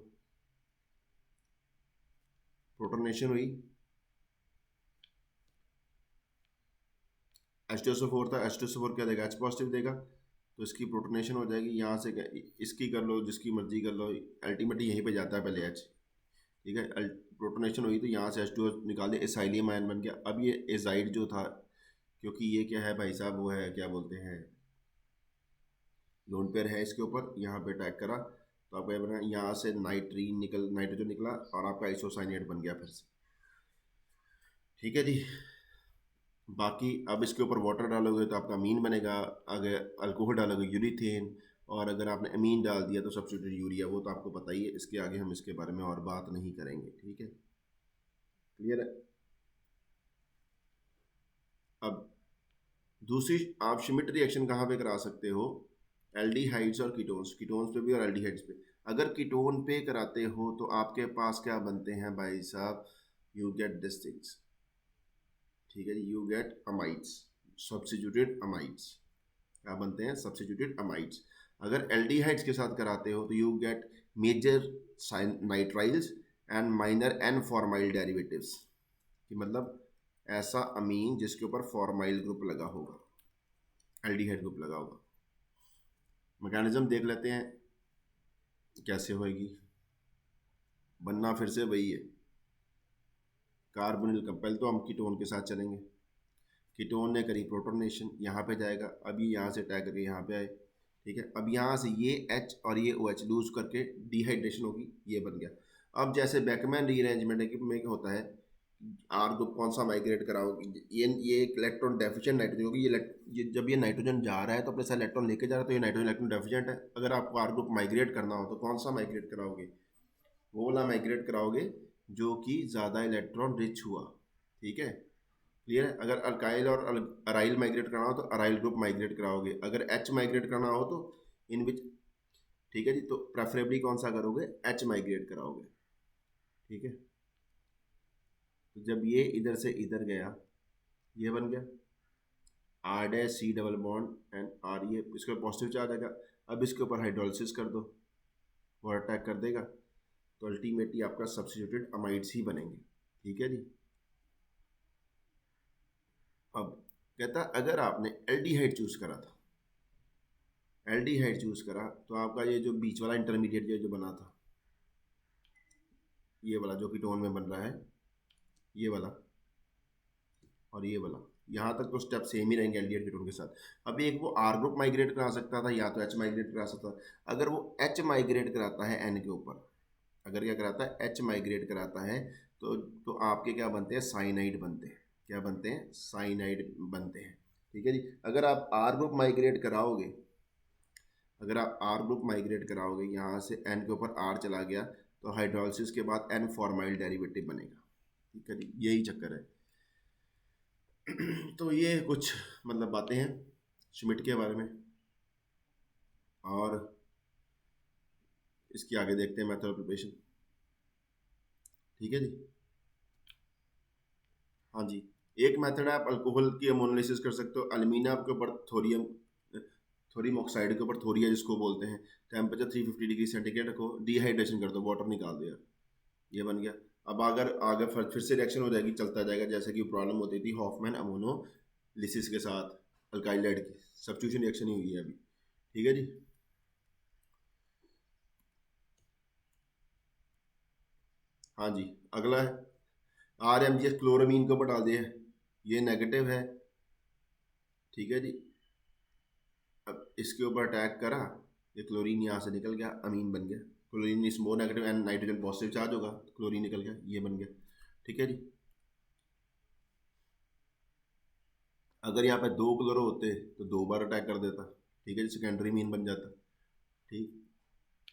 Speaker 1: प्रोटोनेशन हुई, H2SO4 था, H2SO4 क्या देगा, H पॉजिटिव देगा, तो इसकी प्रोटोनेशन हो जाएगी। यहाँ से इसकी कर लो, जिसकी मर्जी कर लो, अल्टीमेटली यहीं पे जाता है पहले H, ठीक है। प्रोटोनेशन हुई तो यहाँ से H2O निकाल दिया, एसाइलियम आयन बन गया। अब ये एजाइड जो था, क्योंकि ये क्या है भाई साहब, वो है क्या बोलते हैं, लोन पेयर है इसके ऊपर, यहाँ पे अटैक करा तो आपका ये बना, यहाँ से नाइट्रोजन निकला और आपका आइसोसाइनेट बन गया फिर से, ठीक है जी। बाकी अब इसके ऊपर वाटर डालोगे तो आपका अमीन बनेगा, अगर अल्कोहल डालोगे यूरिथेन, और अगर आपने अमीन डाल दिया तो सब्स्टिट्यूट यूरिया, वो तो आपको पता ही है। इसके आगे हम इसके बारे में और बात नहीं करेंगे, ठीक है, क्लियर है। अब दूसरी आप श्मिट रिएक्शन कहाँ पे करा सकते हो, एल्डिहाइड्स और कीटोन्स पे भी और एल्डिहाइड्स पे। अगर कीटोन पे कराते हो तो आपके पास क्या बनते हैं भाई साहब, यू गेट दिस थिंग्स, ठीक है जी, you get amides, substituted amides. क्या बनते हैं, सब्स्टिट्यूटेड अमाइड्स। अगर एल्डिहाइड्स के साथ कराते हो तो you get major nitriles and minor N formyl derivatives, कि मतलब ऐसा अमीन जिसके ऊपर फॉर्माइल ग्रुप लगा होगा, एल्डिहाइड ग्रुप लगा होगा। मैकेनिज्म देख लेते हैं कैसे होएगी, बनना फिर से वही है, कार्बोनिल का। पहले तो हम कीटोन के साथ चलेंगे, कीटोन ने करी प्रोटोनेशन, यहाँ पे जाएगा, अभी यहाँ से अटैक करके यहाँ पे आए, ठीक है। अब यहाँ से ये H और ये OH लूज करके डिहाइड्रेशन होगी, ये बन गया। अब जैसे बैकमैन रीअरेंजमेंट में होता है, आर ग्रुप कौन सा माइग्रेट कराओगे, ये इलेक्ट्रॉन डेफिशिएंट नाइट्रोजन होगी, ये जब ये नाइट्रोजन जा रहा है तो अपने साथ इलेक्ट्रॉन लेके जा रहा है, तो ये नाइट्रोजन इलेक्ट्रॉन डेफिशिएंट है। अगर आपको आर ग्रुप माइग्रेट करना हो तो कौन सा माइग्रेट कराओगे, वो वाला माइग्रेट कराओगे जो कि ज़्यादा इलेक्ट्रॉन रिच हुआ, ठीक है, क्लियर है। अगर अल्काइल और अराइल माइग्रेट करना हो तो अराइल ग्रुप माइग्रेट कराओगे। अगर H माइग्रेट करना हो तो इन विच, ठीक है जी, तो प्रेफरेबली कौन सा करोगे, H माइग्रेट कराओगे, ठीक है। तो जब ये इधर से इधर गया, ये बन गया R dash C double bond and R, ये इसका पॉजिटिव चार्ज आएगा। अब इसके ऊपर हाइड्रोलिसिस कर दो, वो अटैक कर देगा, तो अल्टीमेटली आपका सब्स्टिट्यूटेड अमाइड्स ही बनेंगे, ठीक है जी। अब कहता अगर आपने एल्डिहाइड चूज करा था, एल्डिहाइड चूज करा तो आपका ये जो बीच वाला इंटरमीडिएट जो बना था, ये वाला जो कीटोन में बन रहा है, ये वाला और ये वाला, यहाँ तक तो स्टेप सेम ही रहेंगे एल्डिहाइड कीटोन के साथ। अब एक वो आर ग्रुप माइग्रेट करा सकता था, या तो H माइग्रेट करा सकता था। अगर वो H माइग्रेट कराता है N के ऊपर, अगर क्या कराता है H माइग्रेट कराता है, तो आपके क्या बनते हैं, साइनाइड बनते हैं। क्या बनते हैं, साइनाइड बनते हैं, ठीक है जी। अगर आप आर ग्रुप माइग्रेट कराओगे, अगर आप आर ग्रुप माइग्रेट कराओगे, यहाँ से N के ऊपर R चला गया, तो हाइड्रोलिसिस के बाद N फॉर्माइल डेरिवेटिव बनेगा, ठीक है जी, यही चक्कर है। तो ये कुछ मतलब बातें हैं श्मिट के बारे में, और इसकी आगे देखते हैं मेथड ऑफ प्रिपरेशन, ठीक है जी। हाँ जी, एक मेथड है, आप अल्कोहल की अमोनोलिसिस कर सकते हो। एल्यूमिनियम के ऊपर थोरियम ऑक्साइड के ऊपर थोरिया जिसको बोलते हैं, टेम्परेचर 350 डिग्री सेंटीग्रेड रखो, डिहाइड्रेशन कर दो, वाटर निकाल दो यार, ये बन गया। अब अगर आगे फिर से रिएक्शन हो जाएगी, चलता जाएगा, जैसे कि प्रॉब्लम होती थी हॉफमैन अमोनोलिसिस के साथ अल्काइलाइड की, सब्स्टिट्यूशन रिएक्शन ही हुई है अभी, ठीक है जी। हाँ जी, अगला है RMgS, क्लोरामीन को ऊपर डाल दिया, ये नेगेटिव है, ठीक है जी। अब इसके ऊपर अटैक करा, ये क्लोरीन यहाँ से निकल गया, अमीन बन गया। Chlorine is more negative and nitrogen positive charge होगा, क्लोरीन निकल गया, ये बन गया, ठीक है जी। अगर यहाँ पे 2 क्लोरो होते तो 2 बार अटैक कर देता, ठीक है जी, सेकेंडरी मीन बन जाता। ठीक,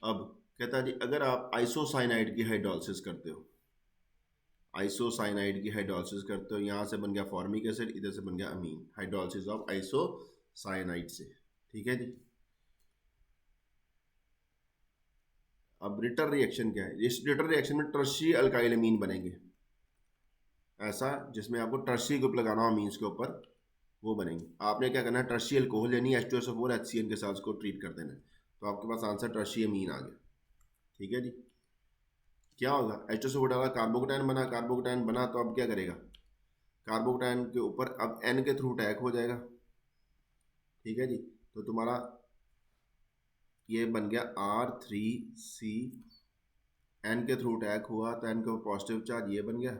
Speaker 1: अब कहता है जी अगर आप आइसोसाइनाइड की हाइड्रोलिसिस करते हो, आइसोसाइनाइड की हाइड्रोलिसिस करते हो, यहाँ से बन गया फॉर्मिक एसिड, इधर से बन गया अमीन, हाइड्रोलिसिस ऑफ आइसोसाइनाइड से, ठीक है जी। अब रिटर रिएक्शन क्या है, इस रिटर रिएक्शन में टर्शियरी अल्काइल अमीन बनेंगे, ऐसा जिसमें आपको टर्शियरी ग्रुप लगाना हो अमीन्स के ऊपर, वो बनेंगे। आपने क्या करना है, टर्शियल अल्कोहल यानी H2SO4 HCN के साथ उसको ट्रीट कर देना है, तो आपके पास आंसर टर्शियरी अमीन आ गया, ठीक है जी। क्या होगा, H2SO4 डाला, कार्बोकेटाइन बना, कार्बोकेटाइन बना तो अब क्या करेगा, कार्बोकेटाइन के ऊपर अब N के थ्रू अटैक हो जाएगा, ठीक है जी। तो तुम्हारा ये बन गया R3C, N के थ्रू अटैक हुआ तो N का पॉजिटिव चार्ज ये बन गया,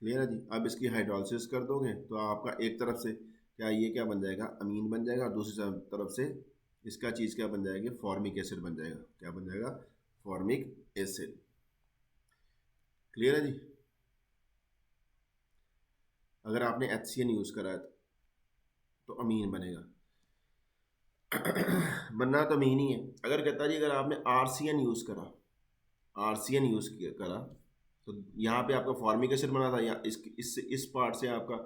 Speaker 1: क्लियर है जी। अब इसकी हाइड्रोलिसिस कर दोगे तो आपका एक तरफ से क्या ये क्या बन जाएगा, अमीन बन जाएगा, और दूसरी तरफ से इसका चीज़ क्या बन जाएगी, फॉर्मिक एसिड बन जाएगा, क्या बन जाएगा, फॉर्मिक एसिड, क्लियर है जी। अगर आपने HCN यूज़ करा है तो अमीन बनेगा बनना तो अमीन ही है। अगर कहता जी अगर आपने RCN यूज़ करा, RCN यूज़ करा तो यहाँ पे आपका फॉर्मिक एसिड बना था, या इस पार्ट से आपका,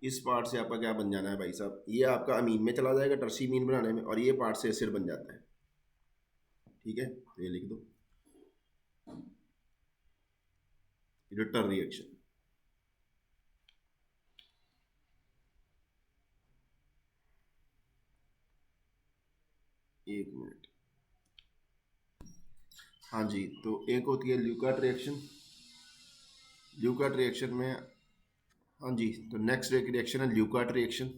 Speaker 1: इस पार्ट से आपका क्या बन जाना है भाई साहब, ये आपका अमीन में चला जाएगा टर्शी अमीन बनाने में, और ये पार्ट से एसिड बन जाता है, ठीक है। तो ये लिख दो, रिटर रिएक्शन। एक मिनट, हाँ जी, तो एक होती है ल्यूकार्ट रिएक्शन, ल्यूकार्ट रिएक्शन में, हाँ जी, तो नेक्स्ट एक रिएक्शन है ल्यूकार्ट रिएक्शन।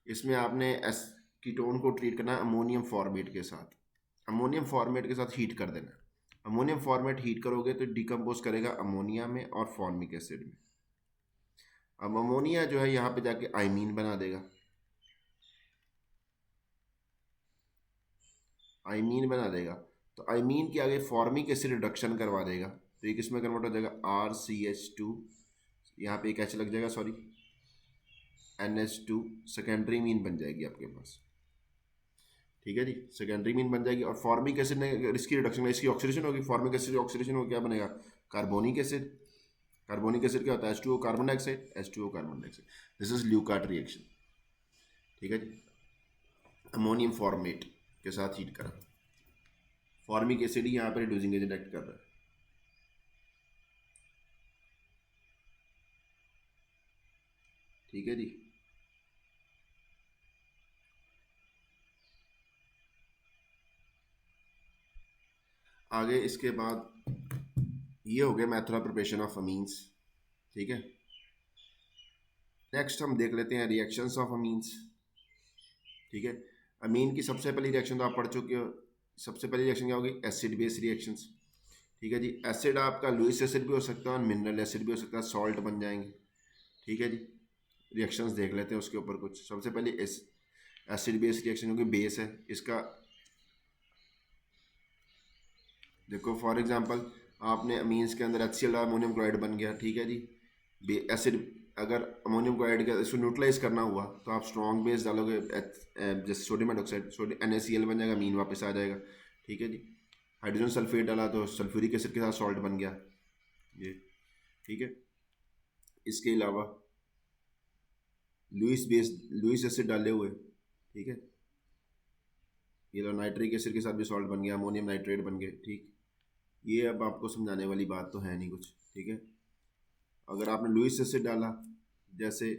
Speaker 1: इसमें आपने एस कीटोन को ट्रीट करना है अमोनियम फॉर्मेट के साथ, अमोनियम फॉर्मेट के साथ हीट कर देना है। अमोनियम फॉर्मेट हीट करोगे तो डिकम्पोज करेगा अमोनिया में और फॉर्मिक एसिड में। अब अमोनिया जो है यहाँ पे जाके आइमीन बना देगा, आइमीन बना देगा, तो आइमीन के आगे फॉर्मिक एसिड रिडक्शन करवा देगा, तो ये किसमें कन्वर्ट हो जाएगा, RCH2, यहाँ पे एक H लग जाएगा, सॉरी NH2, सेकेंडरी मीन बन जाएगी आपके पास, ठीक है जी, सेकेंडरी मीन बन जाएगी। और फॉर्मिक एसिड ने इसकी रिडक्शन में इसकी ऑक्सीडेशन होगी, फॉर्मिक एसिड ऑक्सीडेशन हो क्या बनेगा, कार्बोनिक एसिड, कार्बोनिक एसिड क्या होता है, H2O carbon dioxide, H2O carbon dioxide, this is Leuckart reaction, ठीक है जी। अमोनियम फॉर्मेट के साथ हीट करा, फॉर्मिक एसिड ही यहाँ पर रिड्यूसिंग एजेंट एक्ट कर रहा है, ठीक है जी। आगे इसके बाद ये हो गया method of preparation of amines, ठीक है। नेक्स्ट हम देख लेते हैं रिएक्शंस ऑफ अमीन्स, ठीक है। अमीन की सबसे पहली रिएक्शन तो आप पढ़ चुके हो, सबसे पहली रिएक्शन क्या होगी, एसिड बेस रिएक्शंस, ठीक है जी। एसिड आपका लुइस एसिड भी हो सकता है और मिनरल एसिड भी हो सकता है, सॉल्ट बन जाएंगे, ठीक है जी। रिएक्शंस देख लेते हैं उसके ऊपर कुछ। सबसे पहले एसिड बेस रिएक्शन क्योंकि बेस है इसका, देखो फॉर एग्जांपल आपने अमीन्स के अंदर HCl अमोनियम क्लोराइड बन गया, ठीक है जी। एसिड अगर अमोनियम क्लोराइड का इसको न्यूट्रलाइज करना हुआ तो आप स्ट्रॉन्ग बेस डालोगे, जैसे सोडियम हाइड्रोक्साइड, सोडियम NaCl बन जाएगा, अमीन वापस आ जाएगा, ठीक है जी। हाइड्रोजन सल्फेट डाला तो सल्फ्यूरिक एसिड के साथ सॉल्ट बन गया ये, ठीक है। इसके अलावा लुइस एसिड डाले हुए, ठीक है, ये लो नाइट्रिक एसिड के साथ भी सॉल्ट बन गया, अमोनियम नाइट्रेट बन गए, ठीक। ये अब आपको समझाने वाली बात तो है नहीं कुछ, ठीक है। अगर आपने लुइस एसिड डाला, जैसे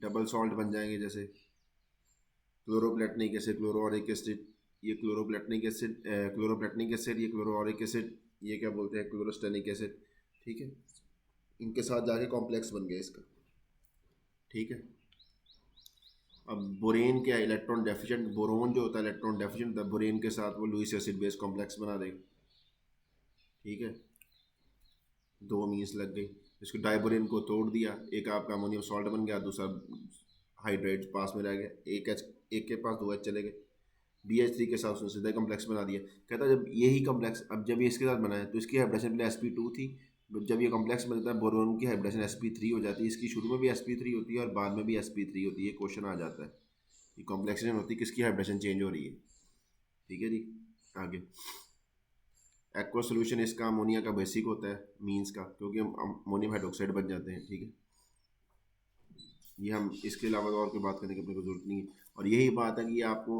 Speaker 1: डबल सॉल्ट बन जाएंगे, जैसे क्लोरोप्लेटनिक एसिड, क्लोरोरिक एसिड, ये क्लोरोप्लेटनिक एसिड, क्लोरोप्लेटनिक एसिड, ये क्लोरोरिक एसिड, ये क्या बोलते हैं क्लोरोस्टेनिक एसिड, ठीक है। इनके साथ जाके कॉम्प्लेक्स बन गया इसका, ठीक है। अब बोरेन क्या है, इलेक्ट्रॉन डेफिशिएंट, बोरोन जो होता है इलेक्ट्रॉन डेफिशिएंट होता है, बोरेन के साथ वो लुइस एसिड बेस कॉम्प्लेक्स बना देगा, ठीक है। दो मीन्स लग गई, इसको डाइबोरेन को तोड़ दिया, एक आपका अमोनियम सॉल्ट बन गया, दूसरा हाइड्रेट पास में रह गया, एक के पास 2 H चले गए, BH3 के साथ उसने सीधा कम्प्लेक्स बना दिया। कहता जब यही कम्प्लेक्स अब जब ये इसके साथ बना है तो इसकी हाइब्रिडेशन पहले sp2 थी, जब ये कॉम्प्लेक्स बनता है बोरोन की हाइब्रिडेशन sp3 हो जाती है। इसकी शुरू में भी sp3 होती है और बाद में भी sp3 होती है। क्वेश्चन आ जाता है कि कॉम्प्लेक्सेशन होती है, किसकी हाइब्रिडेशन चेंज हो रही है। ठीक है जी। आगे एक्वा सोल्यूशन इसका अमोनिया का बेसिक होता है मीन्स का, क्योंकि हम अमोनियम हाइड्रोक्साइड बन जाते हैं। ठीक है, ये हम इसके अलावा और कोई बात करने की अपने को जरूरत नहीं है। और यही बात है कि आपको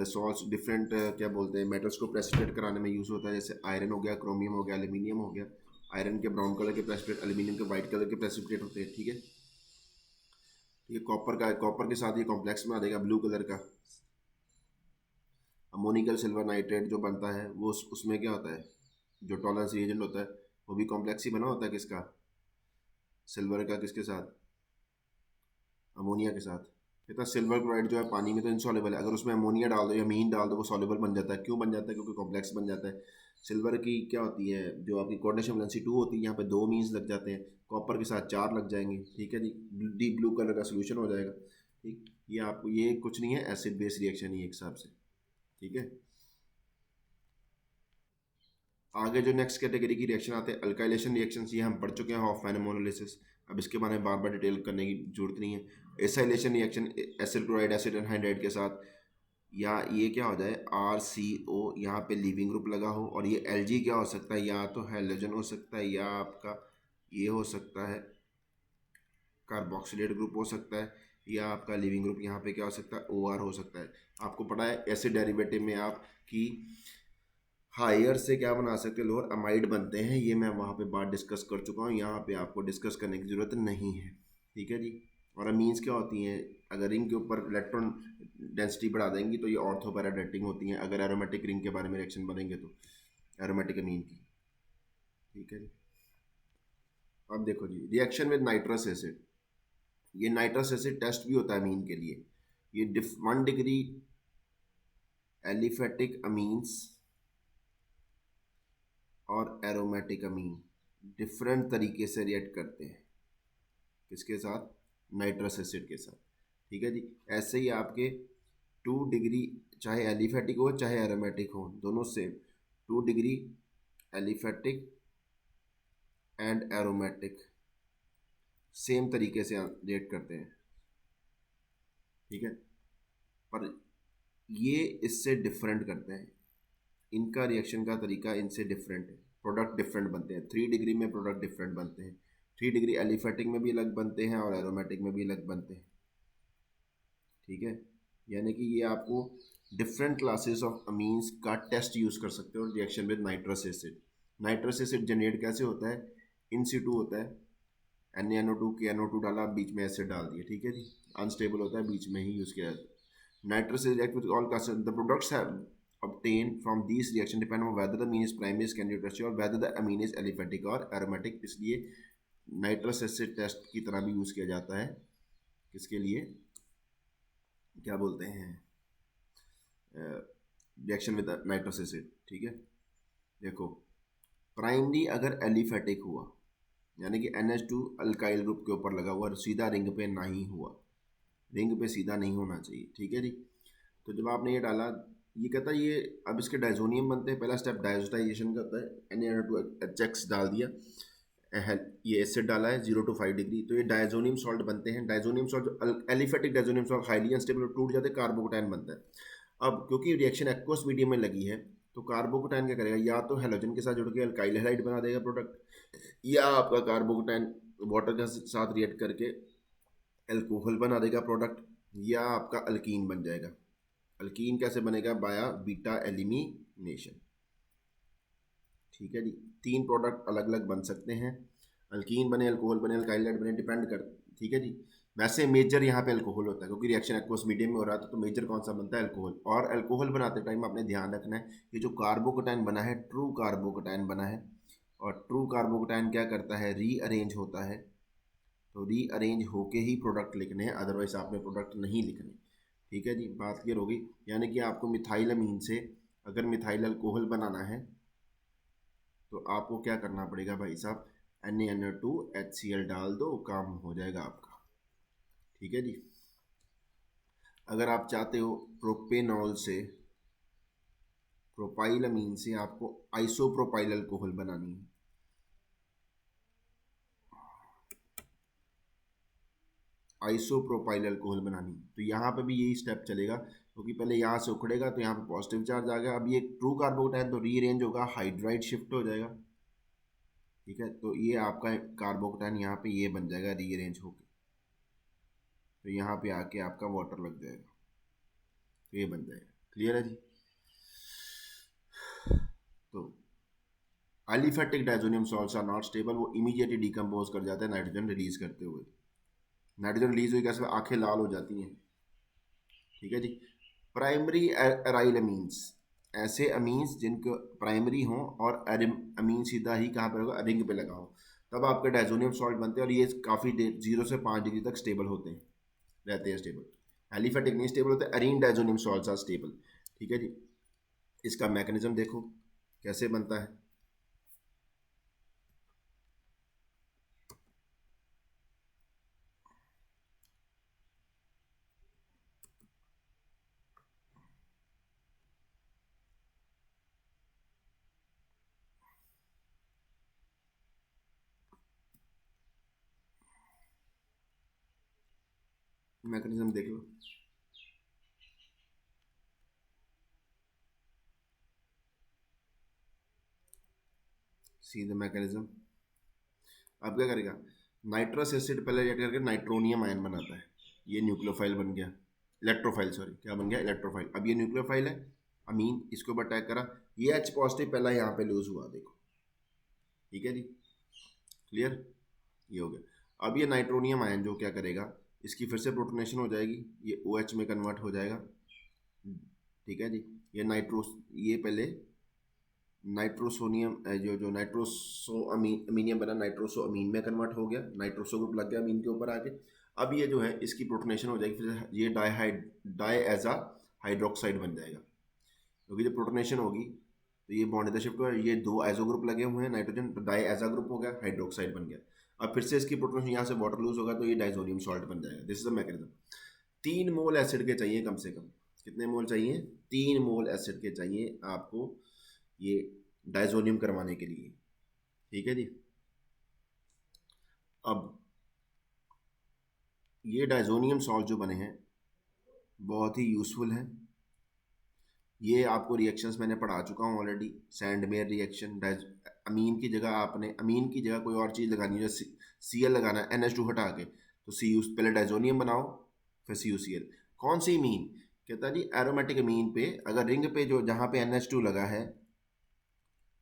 Speaker 1: सॉल्ट्स डिफरेंट क्या बोलते हैं मेटल्स को प्रेसिपिटेट कराने में यूज़ होता है। जैसे आयरन हो गया, क्रोमियम हो गया, एल्यूमिनियम हो गया। आयरन के ब्राउन कलर के प्रेसिपिटेट, एल्यूमिनियम के वाइट कलर के प्रेसिपिटेट होते हैं। ठीक है, ये कॉपर के साथ ये कॉम्प्लेक्स बना देगा ब्लू कलर का। अमोनिकल सिल्वर नाइट्रेट जो बनता है वो उसमें क्या होता है, जो टॉलरेंस रिएजेंट होता है वो भी कॉम्प्लेक्स ही बना होता है। किसका? सिल्वर का। किसके साथ? अमोनिया के साथ। कहता है सिल्वर क्लोराइड जो है पानी में तो इनसॉल्युबल है, अगर उसमें अमोनिया डाल दो या मीन डाल दो वो सॉल्युबल बन जाता है। क्यों बन जाता है? क्योंकि कॉम्प्लेक्स बन जाता है। सिल्वर की क्या होती है, जो आपकी कोऑर्डिनेशन वैलेंसी 2 होती है, यहाँ पे 2 मीन्स लग जाते हैं। कॉपर के साथ 4 लग जाएंगे। ठीक है जी, डीप ब्लू कलर का सोल्यूशन हो जाएगा। ठीक, ये आपको ये कुछ नहीं है, एसिड बेस रिएक्शन ही एक हिसाब से। ठीक है, आगे जो नेक्स्ट कैटेगरी की रिएक्शन आते हैं अल्काइलेशन रिएक्शन, ये हम पढ़ चुके हैं हॉफमैन मोनोलिसिस। अब इसके बारे में बार बार डिटेल करने की जरूरत नहीं है। Acylation reaction acid chloride acid anhydride के साथ, या ये क्या हो जाए RCO, यहाँ पे लीविंग ग्रुप लगा हो, और ये Lg क्या हो सकता है, या तो हैलोजन हो सकता है या आपका ये हो सकता है कार्बोक्सिलेट ग्रुप हो सकता है, या आपका लीविंग ग्रुप यहाँ पे क्या हो सकता है OR हो सकता है। आपको पता है एसिड डेरिवेटिव में आप कि हायर से क्या बना सकते हैं, लोअर अमाइड बनते हैं। ये मैं वहाँ पे बात डिस्कस कर चुका हूँ, यहाँ पे आपको डिस्कस करने की ज़रूरत नहीं है। ठीक है जी। और अमीन्स क्या होती हैं, अगर रिंग के ऊपर इलेक्ट्रॉन डेंसिटी बढ़ा देंगी तो ये ऑर्थो पैरा डेटिंग होती हैं। अगर एरोमेटिक रिंग के बारे में रिएक्शन बनेंगे तो एरोमेटिक अमीन की। ठीक है जी। अब देखो जी रिएक्शन विद नाइट्रस एसिड, ये नाइट्रस एसिड टेस्ट भी होता है अमीन के लिए। ये 1 डिग्री एलिफेटिक अमीन्स और एरोमेटिक अमीन डिफरेंट तरीके से रिएक्ट करते हैं। किसके साथ? नाइट्रस एसिड के साथ। ठीक है जी। ऐसे ही आपके 2 डिग्री, चाहे एलिफेटिक हो चाहे एरोमेटिक हो, दोनों same 2 degree aliphatic and aromatic same तरीके से रिएक्ट करते हैं। ठीक है, पर ये इससे डिफरेंट करते हैं, इनका रिएक्शन का तरीका इनसे डिफरेंट है। प्रोडक्ट डिफरेंट बनते हैं। 3 डिग्री में प्रोडक्ट डिफरेंट बनते हैं। 3 डिग्री एलिफेटिक में भी अलग बनते हैं और एरोमेटिक में भी अलग बनते हैं। ठीक है, यानी कि ये आपको डिफरेंट क्लासेस ऑफ अमीन्स का टेस्ट यूज़ कर सकते हो reaction with nitrous acid. Nitrous acid generate कैसे होता है? इन सिटू होता है। NaNO2 KNO2 डाला, बीच में एसिड डाल दिया। ठीक है जी, अनस्टेबल होता है, बीच में ही यूज़ किया जाता है। Nitrous react with all classes, the products have obtained from these reaction depend on whether the amine is primary secondary tertiary और whether the amine is aliphatic और aromatic। इसलिए नाइट्रस एसिड टेस्ट की तरह भी use किया जाता है। किसके लिए? क्या बोलते हैं, रिएक्शन विद नाइट्रस एसिड। ठीक है, देखो प्राइमरी अगर एलिफेटिक हुआ, यानी कि NH2 अल्काइल ग्रुप के ऊपर लगा हुआ और सीधा रिंग पे नहीं हुआ, रिंग पे सीधा नहीं होना चाहिए। ठीक है जी। तो जब आपने ये डाला, ये कहता है ये अब इसके डायजोनियम बनते हैं। पहला स्टेप डायजोटाइजेशन का होता है। NaNO2HX डाल दिया, ये एसिड डाला है 0 to 5 डिग्री, तो ये डायजोनियम सॉल्ट बनते हैं। Diazonium salt aliphatic diazonium salt highly unstable टूट जाते, कार्बोकेटायन बनता है। अब क्योंकि रिएक्शन एक्वस मीडियम में लगी है तो कार्बोकेटायन क्या करेगा, या तो हेलोजन के साथ जुड़ के अल्काइल हैलाइड बना देगा प्रोडक्ट, या आपका कार्बोकेटायन वाटर के साथ रिएक्ट करके एल्कोहल बना देगा प्रोडक्ट, या आपका अल्कीन बन जाएगा। अल्कीन कैसे बनेगा? बाया बीटा एलिमिनेशन। ठीक है जी, 3 प्रोडक्ट अलग अलग बन सकते हैं, अल्कीन बने, अल्कोहल बने, अल्काइल हैलाइड बने, डिपेंड कर। ठीक है जी। वैसे मेजर यहाँ पे अल्कोहल होता है क्योंकि रिएक्शन एक्वस मीडियम में हो रहा था, तो मेजर कौन सा बनता है? अल्कोहल। और अल्कोहल बनाते टाइम आपने ध्यान रखना है कि जो कार्बोकेटायन बना है ट्रू कार्बोकेटायन बना है, और ट्रू कार्बोकेटायन क्या करता है? रीअरेंज होता है। तो रीअरेंज होके ही प्रोडक्ट लिखने हैं, अदरवाइज आपने प्रोडक्ट नहीं लिखने। ठीक है जी, बात क्लियर होगी। यानी कि आपको मिथाइल अमीन से अगर मिथाइल अल्कोहल बनाना है तो आपको क्या करना पड़ेगा भाई साहब? NaNO2HCl डाल दो, काम हो जाएगा आपका। ठीक है जी। अगर आप चाहते हो प्रोपेनॉल से, प्रोपाइल अमीन से आपको आइसोप्रोपाइल अल्कोहल बनानी है, आइसोप्रोपाइल अल्कोहल बनानी, तो यहाँ पे भी यही स्टेप चलेगा, क्योंकि पहले यहाँ से उखड़ेगा तो यहाँ पे पॉजिटिव चार्ज आ गया। अब ये ट्रू कार्बोकैटायन तो रीअरेंज होगा, हाइड्राइड शिफ्ट हो जाएगा, ठीक है। तो ये आपका कार्बोकैटायन यहाँ पे ये बन जाएगा रीअरेंज होके, तो यहाँ पे आके आपका वाटर लग जाएगा, तो ये बन जाएगा। क्लियर है जी। तो aliphatic diazonium salts are not stable, वो इमीडिएटली डिकम्पोज कर जाता है नाइट्रोजन रिलीज करते हुए। नाइट्रोजन रिलीज हुई कैसे, आंखें लाल हो जाती हैं, ठीक है जी। प्राइमरी एराइल अमीन्स, ऐसे अमीन्स जिनके प्राइमरी हों और अमीन सीधा ही कहाँ पर होगा, रिंग पे लगा हो, तब आपके डायजोनियम सॉल्ट बनते हैं, और ये काफ़ी 0 से 5 डिग्री तक स्टेबल होते हैं, रहते हैं स्टेबल। एलिफेटिक नहीं स्टेबल होते, arene diazonium salts are stable, ठीक है जी। इसका मैकेनिज्म देखो कैसे बनता है। मैकेनिज्म देख लो, सी द मैकेनिज्म। अब क्या करेगा, नाइट्रस एसिड पहले रिएक्ट करके नाइट्रोनियम आयन बनाता है, ये न्यूक्लियोफाइल बन गया, इलेक्ट्रोफाइल, सॉरी क्या बन गया, इलेक्ट्रोफाइल। अब ये न्यूक्लियोफाइल है, अमीन, इसको ऊपर अटैक करा, ये H पॉजिटिव पहला यहाँ पे लूज हुआ, देखो, ठीक है जी। क्लियर, ये हो गया। अब ये नाइट्रोनियम आयन जो क्या करेगा, इसकी फिर से प्रोटोनेशन हो जाएगी, ये OH में कन्वर्ट हो जाएगा, ठीक है जी। ये ये पहले नाइट्रोसोनियम जो जो नाइट्रोसो अमीनियम बना, नाइट्रोसो अमीन में कन्वर्ट हो गया, नाइट्रोसो ग्रुप लग गया अमीन के ऊपर आके। अब ये जो है इसकी प्रोटोनेशन हो जाएगी, फिर ये डाईएजा हाइड्रोक्साइड बन जाएगा, क्योंकि जब प्रोटोनेशन होगी तो ये बॉन्ड इधर शिफ्ट हुआ, ये 2 आइसो ग्रुप लगे हुए हैं नाइट्रोजन, तो डाईएजा ग्रुप हो गया, हाइड्रोक्साइड बन गया। अब फिर से इसकी प्रोटोनेशन यहाँ से वाटर लूज होगा, तो ये डाइजोनियम सॉल्ट बन जाएगा। This is the mechanism. 3 mole acid के चाहिए कम से कम, कितने मोल चाहिए, 3 मोल एसिड के चाहिए आपको ये डाइजोनियम करवाने के लिए, ठीक है जी। अब ये डाइजोनियम सॉल्ट जो बने हैं बहुत ही यूज़फुल हैं, ये आपको रिएक्शंस मैंने पढ़ा चुका हूँ ऑलरेडी। सैंडमेयर रिएक्शन, अमीन की जगह आपने अमीन की जगह कोई और चीज़ लगानी है, Cl लगाना है NH2 हटा के, तो Cu पहले डाइजोनियम बनाओ, फिर CuCl। कौन सी अमीन, कहता है जी एरोमेटिक अमीन पे अगर रिंग पे जो जहाँ पे NH2 लगा है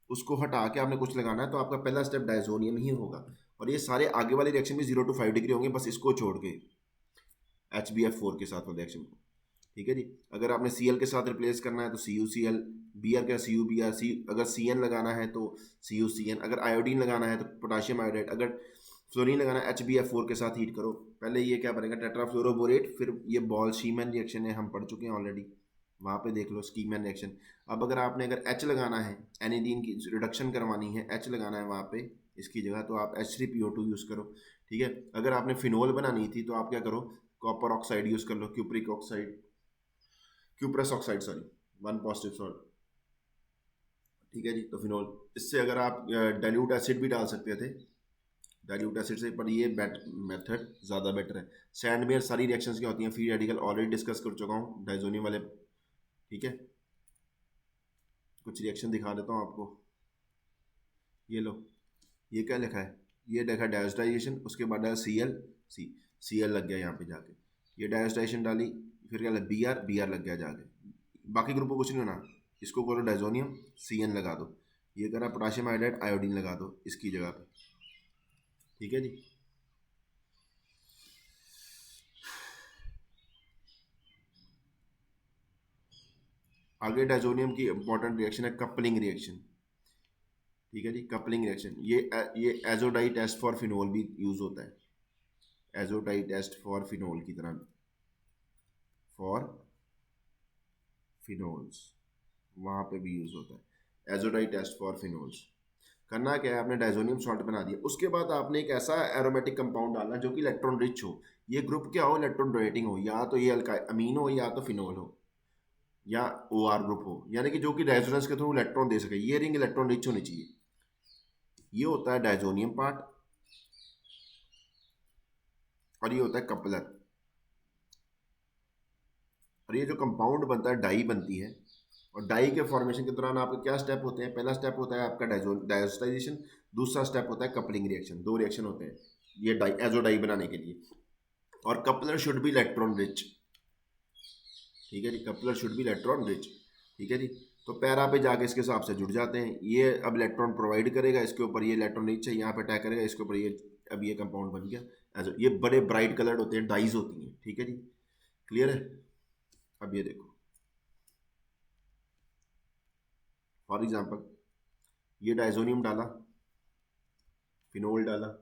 Speaker 1: उसको हटा के आपने कुछ लगाना है, तो आपका पहला स्टेप डाइजोनियम ही होगा। और ये सारे आगे वाले रिएक्शन भी 0 to 5 डिग्री होंगे, बस इसको छोड़ के HbF4 के साथ वाले रिएक्शन को, ठीक है जी। अगर आपने Cl के साथ रिप्लेस करना है तो CuCl, Br का CuBr, अगर Cn लगाना है तो CuCn, अगर आयोडीन लगाना है तो पोटाशियम आयोडाइड, अगर फ्लोरीन लगाना है HbF4 के साथ हीट करो। पहले ये क्या बनेगा, टेट्राफ्लोरोबोरेट, फिर ये बॉल-शीमैन रिएक्शन है, हम पढ़ चुके हैं ऑलरेडी, वहाँ पे देख लो स्कीमैन रिएक्शन। अब अगर आपने H लगाना है, एनिडीन की रिडक्शन करवानी है, H लगाना है वहाँ पे इसकी जगह, तो आप H3PO2 यूज़ करो, ठीक है। अगर आपने फिनोल बनानी थी तो आप क्या करो, कॉपर ऑक्साइड यूज़ कर लो, cupric oxide, cuprous oxide, sorry, 1 positive salt, ठीक है जी। तो फिनोल, इससे अगर आप डाइल्यूट एसिड भी डाल सकते थे, डाइल्यूट एसिड से, पर ये मेथड ज़्यादा बेटर है। सैंड में सारी रिएक्शंस क्या होती हैं, फ्री रेडिकल ऑलरेडी डिस्कस कर चुका हूँ डाइजोनियम वाले, ठीक है। कुछ रिएक्शन दिखा देता हूँ आपको, ये लो, ये क्या लिखा है, ये देखा डायस्टाइजेशन, उसके बाद डाला Cl लग गया यहाँ पे जाके, ये डायस्टाइजेशन डाली, फिर क्या Br लग गया जाके, बाकी ग्रुप को कुछ नहीं होना, इसको करो डाइजोनियम, Cn लगा दो, ये करा पोटाशियम आयोडाइड, आयोडीन लगा दो इसकी जगह पे, ठीक है जी। आगे डाइजोनियम की इंपॉर्टेंट रिएक्शन है कपलिंग रिएक्शन, ठीक है जी। कपलिंग रिएक्शन, ये एजोडाइट एस्ट फॉर फिनोल भी यूज होता है, एजोडाइट एस्ट फॉर फिनोल की तरह, फॉर फिनोल्स वहाँ पे भी यूज होता है, एजोडाइट एस्ट फॉर फिनोल्स। करना क्या है, आपने डाइजोनियम सॉल्ट बना दिया, उसके बाद आपने एक ऐसा एरोमेटिक कंपाउंड डालना जो कि इलेक्ट्रॉन रिच हो, ये ग्रुप क्या हो, इलेक्ट्रॉन डोनेटिंग हो, या तो ये अमीन हो, या तो फिनोल हो, या OR ग्रुप हो, यानी कि जो कि डायजोनेंस के थ्रू इलेक्ट्रॉन दे सके, ये रिंग इलेक्ट्रॉन रिच होनी चाहिए। ये होता है डाइजोनियम पार्ट, और ये होता है कपलर। और ये जो कंपाउंड बनता है, डाई बनती है, और डाई के फॉर्मेशन के दौरान आपके क्या स्टेप होते हैं? पहला स्टेप होता है आपका डाइजोटाइजेशन, दूसरा स्टेप होता है कपलिंग रिएक्शन। दो रिएक्शन होते हैं ये डाई, एजो डाई बनाने के लिए। और coupler should be electron rich, ठीक है जी, coupler should be electron rich, ठीक है जी। तो पैरा पे जाके इसके हिसाब से जुड़ जाते हैं, ये अब इलेक्ट्रॉन प्रोवाइड करेगा, इसके ऊपर ये इलेक्ट्रॉन रिच है, यहाँ पे अटैक करेगा, इसके ऊपर ये, अब ये कंपाउंड बन गया एजो। ये बड़े ब्राइट कलर्ड होते हैं, डाइज होती हैं, ठीक है जी, क्लियर है। अब ये देखो, फॉर एग्जाम्पल ये डाइजोनियम डाला, फिनोल डाला,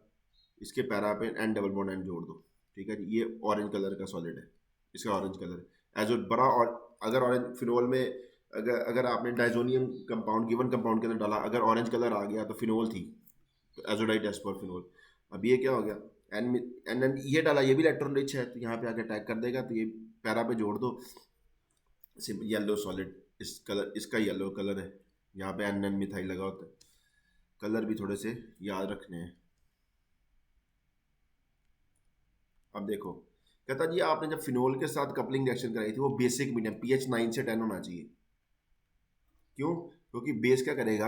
Speaker 1: इसके पैरा पे एन डबल बॉन्ड एन जोड़ दो, ठीक है जी। ये ऑरेंज कलर का सॉलिड है, इसका ऑरेंज कलर है एजो बड़ा। और अगर ऑरेंज फिनोल में अगर अगर आपने डाइजोनियम कंपाउंड गिवन कंपाउंड के अंदर डाला, अगर ऑरेंज कलर आ गया तो फिनोल थी, तो एजोडाइट एस्पर फिनोल। अब ये क्या हो गया, एन एन ये डाला, ये भी इलेक्ट्रॉन रिच है, तो यहाँ पे आके अटैक कर देगा, तो ये पैरा पे जोड़ दो, येलो सॉलिड, इस कलर, इसका येलो कलर है, यहाँ पे एन एन मिथाइल लगा होता है। कलर भी थोड़े से याद रखने हैं। अब देखो, कहता जी आपने जब फिनोल के साथ कपलिंग रिएक्शन कराई थी, वो बेसिक मीडियम पीएच 9 से 10 होना चाहिए। क्यों? क्योंकि बेस क्या करेगा,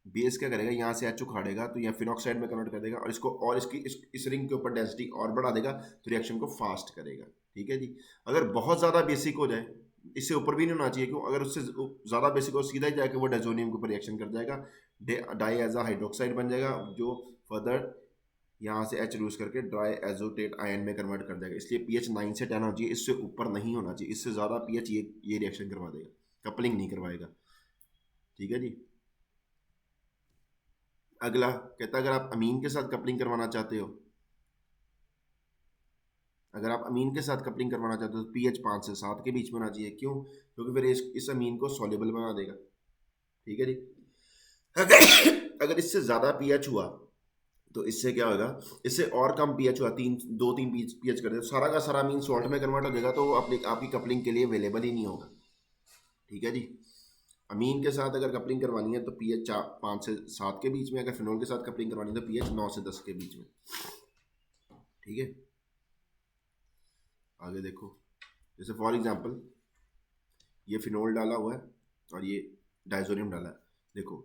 Speaker 1: बेस क्या करेगा, यहाँ से एच उखाड़ेगा तो यहाँ फिनॉक्साइड में कन्वर्ट कर देगा, और इसको और इसकी इस रिंग के ऊपर डेंसिटी और बढ़ा देगा, तो रिएक्शन को फास्ट करेगा, ठीक है जी। अगर बहुत ज़्यादा बेसिक हो जाए, इससे ऊपर भी नहीं होना चाहिए, क्यों? अगर उससे ज़्यादा बेसिक हो, सीधा ही जाके वो डाइजोनियम के ऊपर रिएक्शन कर जाएगा, डाई एज हाइड्रोक्साइड बन जाएगा, जो फर्दर यहाँ से एच यूज करके ड्राई एजोटेट आयन में कन्वर्ट कर देगा। इसलिए पीएच 9 से 10 होना चाहिए, इससे ऊपर नहीं होना चाहिए। इससे ज़्यादा पीएच ये रिएक्शन करवा देगा, कपलिंग नहीं करवाएगा, ठीक है जी। अगला कहता है अगर आप अमीन के साथ कपलिंग करवाना चाहते हो, अगर आप अमीन के साथ कपलिंग करवाना चाहते हो तो पीएच 5 से 7 के बीच में होना चाहिए। क्यों? क्योंकि फिर इस अमीन को सॉल्युबल बना देगा, ठीक है जी। अगर इससे ज़्यादा पीएच हुआ तो इससे क्या होगा, इससे और कम पीएच हुआ, 3 पीएच कर दे, सारा का सारा अमीन सॉल्ट में कन्वर्ट हो जाएगा, तो वो अपनी आपकी कपलिंग के लिए अवेलेबल ही नहीं होगा, ठीक है जी। अमीन के साथ अगर कपलिंग करवानी है तो पीएच 5 से 7 के बीच में, अगर फिनोल के साथ कपलिंग करवानी है तो पीएच 9 से 10 के बीच में, ठीक है। आगे देखो, जैसे फॉर एग्जांपल ये फिनोल डाला हुआ है और ये डाइजोनियम डाला है, देखो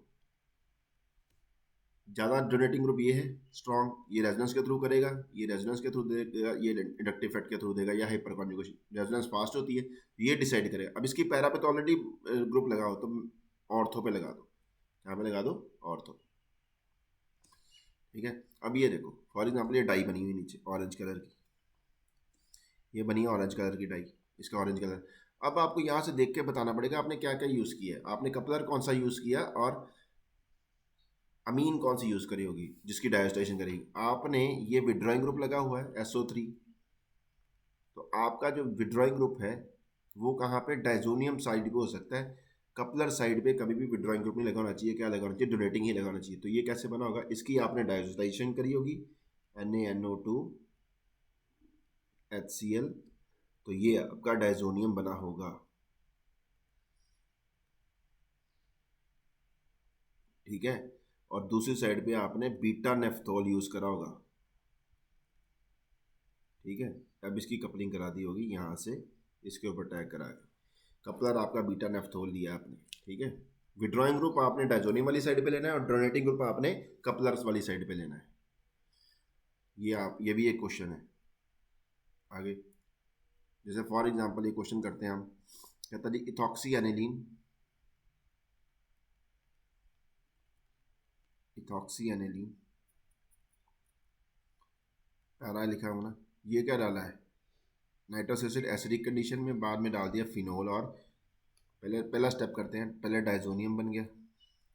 Speaker 1: ज़्यादा डोनेटिंग ग्रुप ये है स्ट्रॉन्ग, ये रेजोनेंस के थ्रू करेगा, ये रेजोनेंस के थ्रू देगा, ये इंडक्टिव इफेक्ट के थ्रू देगा, या हाइपर कॉन्जुगेशन। रेजोनेंस फास्ट होती है, ये डिसाइड करेगा। अब इसकी पैरा पे तो ऑलरेडी ग्रुप लगा हो, तो ऑर्थो पे लगा दो, यहाँ पे लगा दो ऑर्थो, ठीक है। अब ये देखो फॉर एग्जाम्पल ये डाई बनी हुई नीचे ऑरेंज कलर की, ये बनी है ऑरेंज कलर की डाई, इसका ऑरेंज कलर। अब आपको यहाँ से देख के बताना पड़ेगा आपने क्या क्या यूज़ किया है, आपने कपलर कौन सा यूज़ किया और अमीन कौन सी यूज़ करी होगी जिसकी डायस्टेशन करेगी। आपने ये विड्रॉइंग ग्रुप लगा हुआ है SO3, तो आपका जो विड्रॉइंग ग्रुप है वो कहाँ पे, डाइजोनियम साइड पे हो सकता है, कपलर साइड पे कभी भी विड्रॉइंग ग्रुप नहीं लगाना चाहिए। क्या लगाना चाहिए? डोनेटिंग ही लगाना चाहिए। तो ये कैसे बना होगा, इसकी आपने डायस्टेशन करी होगी NaNO2 HCl, तो ये आपका डाइजोनियम बना होगा, ठीक है। और दूसरी साइड पे आपने बीटा नेफ्थोल यूज करा होगा, ठीक है। अब इसकी कपलिंग करा दी होगी, यहाँ से इसके ऊपर टैग कराएगा, कपलर आपका बीटा नेफ्थोल दिया आपने, ठीक है। विड्रॉइंग ग्रुप आपने डाइजोनियम वाली साइड पे लेना है और डोनेटिंग ग्रुप आपने कपलर्स वाली साइड पे लेना है। ये भी एक क्वेश्चन है। आगे जैसे फॉर एग्जांपल ये क्वेश्चन करते हैं हम, कहता है ethoxy aniline, ethoxy aniline para लिखा हुआ ना, ये क्या डाला है, नाइट्रस एसिड एसिडिक कंडीशन में, बाद में डाल दिया फिनोल, और पहला स्टेप करते हैं, पहले डाइजोनियम बन गया,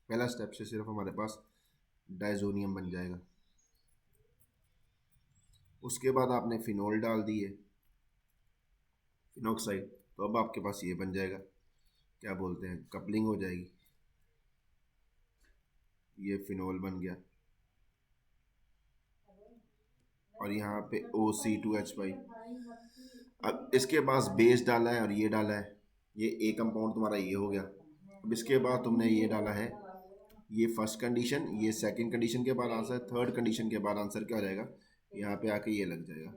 Speaker 1: पहला स्टेप से सिर्फ हमारे पास डाइजोनियम बन जाएगा। उसके बाद आपने फिनोल डाल दिए, फिनोक्साइड, तो अब आपके पास ये बन जाएगा, क्या बोलते हैं, कपलिंग हो जाएगी, ये फिनोल बन गया, और यहाँ पे OC2H5। अब इसके पास बेस डाला है और ये डाला है, ये ए कंपाउंड तुम्हारा ये हो गया। अब इसके बाद तुमने ये डाला है, ये फर्स्ट कंडीशन, ये सेकंड कंडीशन के बाद आंसर, थर्ड कंडीशन के बाद आंसर क्या हो जाएगा, यहाँ पे आके ये लग जाएगा,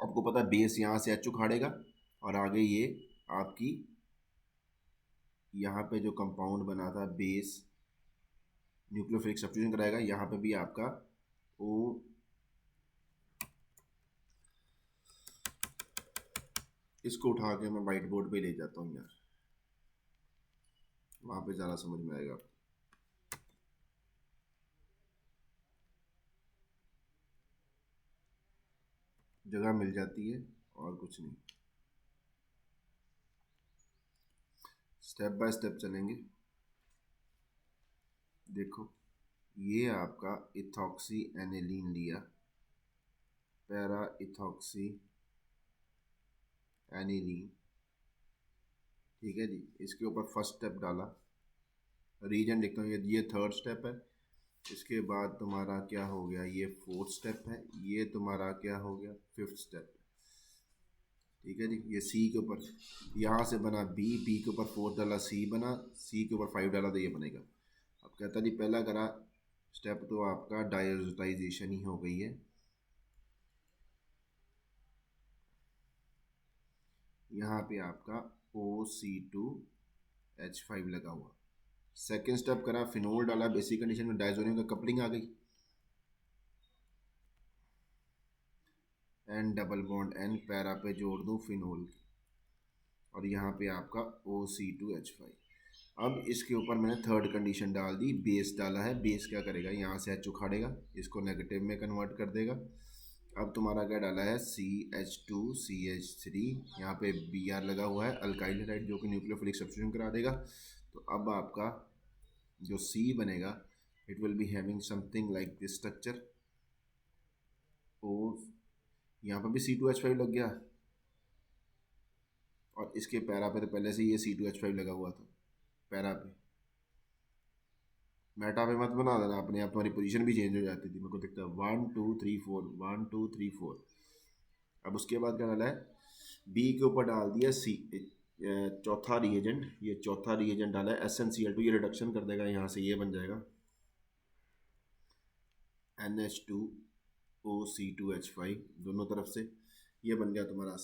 Speaker 1: आपको पता है बेस यहाँ से एच उखाड़ेगा और आगे ये आपकी यहाँ पे जो कंपाउंड बना था बेस न्यूक्लियोफिलिक सब्स्टिट्यूशन कराएगा, यहाँ पे भी आपका ओ इसको उठा के मैं वाइट बोर्ड पे ले जाता हूँ यार, वहाँ पे ज़्यादा समझ में आएगा। जगह मिल जाती है और कुछ नहीं, स्टेप बाय स्टेप चलेंगे। देखो ये आपका इथॉक्सी एनिलीन लिया, पैरा इथॉक्सी एनिलीन, ठीक है जी। इसके ऊपर फर्स्ट स्टेप डाला, रीजन लिखता हूँ, ये थर्ड स्टेप है। इसके बाद तुम्हारा क्या हो गया, ये फोर्थ स्टेप है। ये तुम्हारा क्या हो गया, फिफ्थ स्टेप है, ठीक है जी। ये सी के ऊपर यहाँ से बना बी, बी के ऊपर 4 डाला, सी बना, सी के ऊपर 5 डाला तो ये बनेगा। अब कहता जी पहला करा स्टेप तो आपका डायजोटाइजेशन ही हो गई है। यहाँ पे आपका OC2H5 लगा हुआ। सेकेंड स्टेप करा, फिनोल डाला, बेसिक कंडीशन में डायजोनियम का कपलिंग आ गई, N double bond N, para पे जोड़ दूँ फिनोल, और यहाँ पे आपका OC2H5। अब इसके ऊपर मैंने थर्ड कंडीशन डाल दी, बेस डाला है। बेस क्या करेगा, यहाँ से H उखाड़ेगा, इसको नेगेटिव में कन्वर्ट कर देगा। अब तुम्हारा क्या डाला है, CH2CH3, यहाँ पे Br लगा हुआ है, अल्काइल हाइड्राइड, जो कि न्यूक्लियोफिलिक सब्स्टिट्यूशन करा देगा। तो अब आपका जो C बनेगा, it will be having something like this structure. ओ यहाँ पर भी C2H5 लग गया, और इसके पैरा पे तो पहले से ये C2H5 लगा हुआ था। पैरा पे मेटा पे मत बना देना अपने आप, तुम्हारी पोजीशन भी चेंज हो जाती थी, मेरे को दिखता है 1 2 3 4 1 2 3 4। अब उसके बाद क्या डाला है, बी के ऊपर डाल दिया सी, चौथा रिएजेंट, ये चौथा रिएजेंट डाला है SnCl2, ये रिडक्शन कर देगा, यहाँ से ये बन जाएगा NH2OC2H5 दोनों तरफ से, ये बन गया तुम्हारा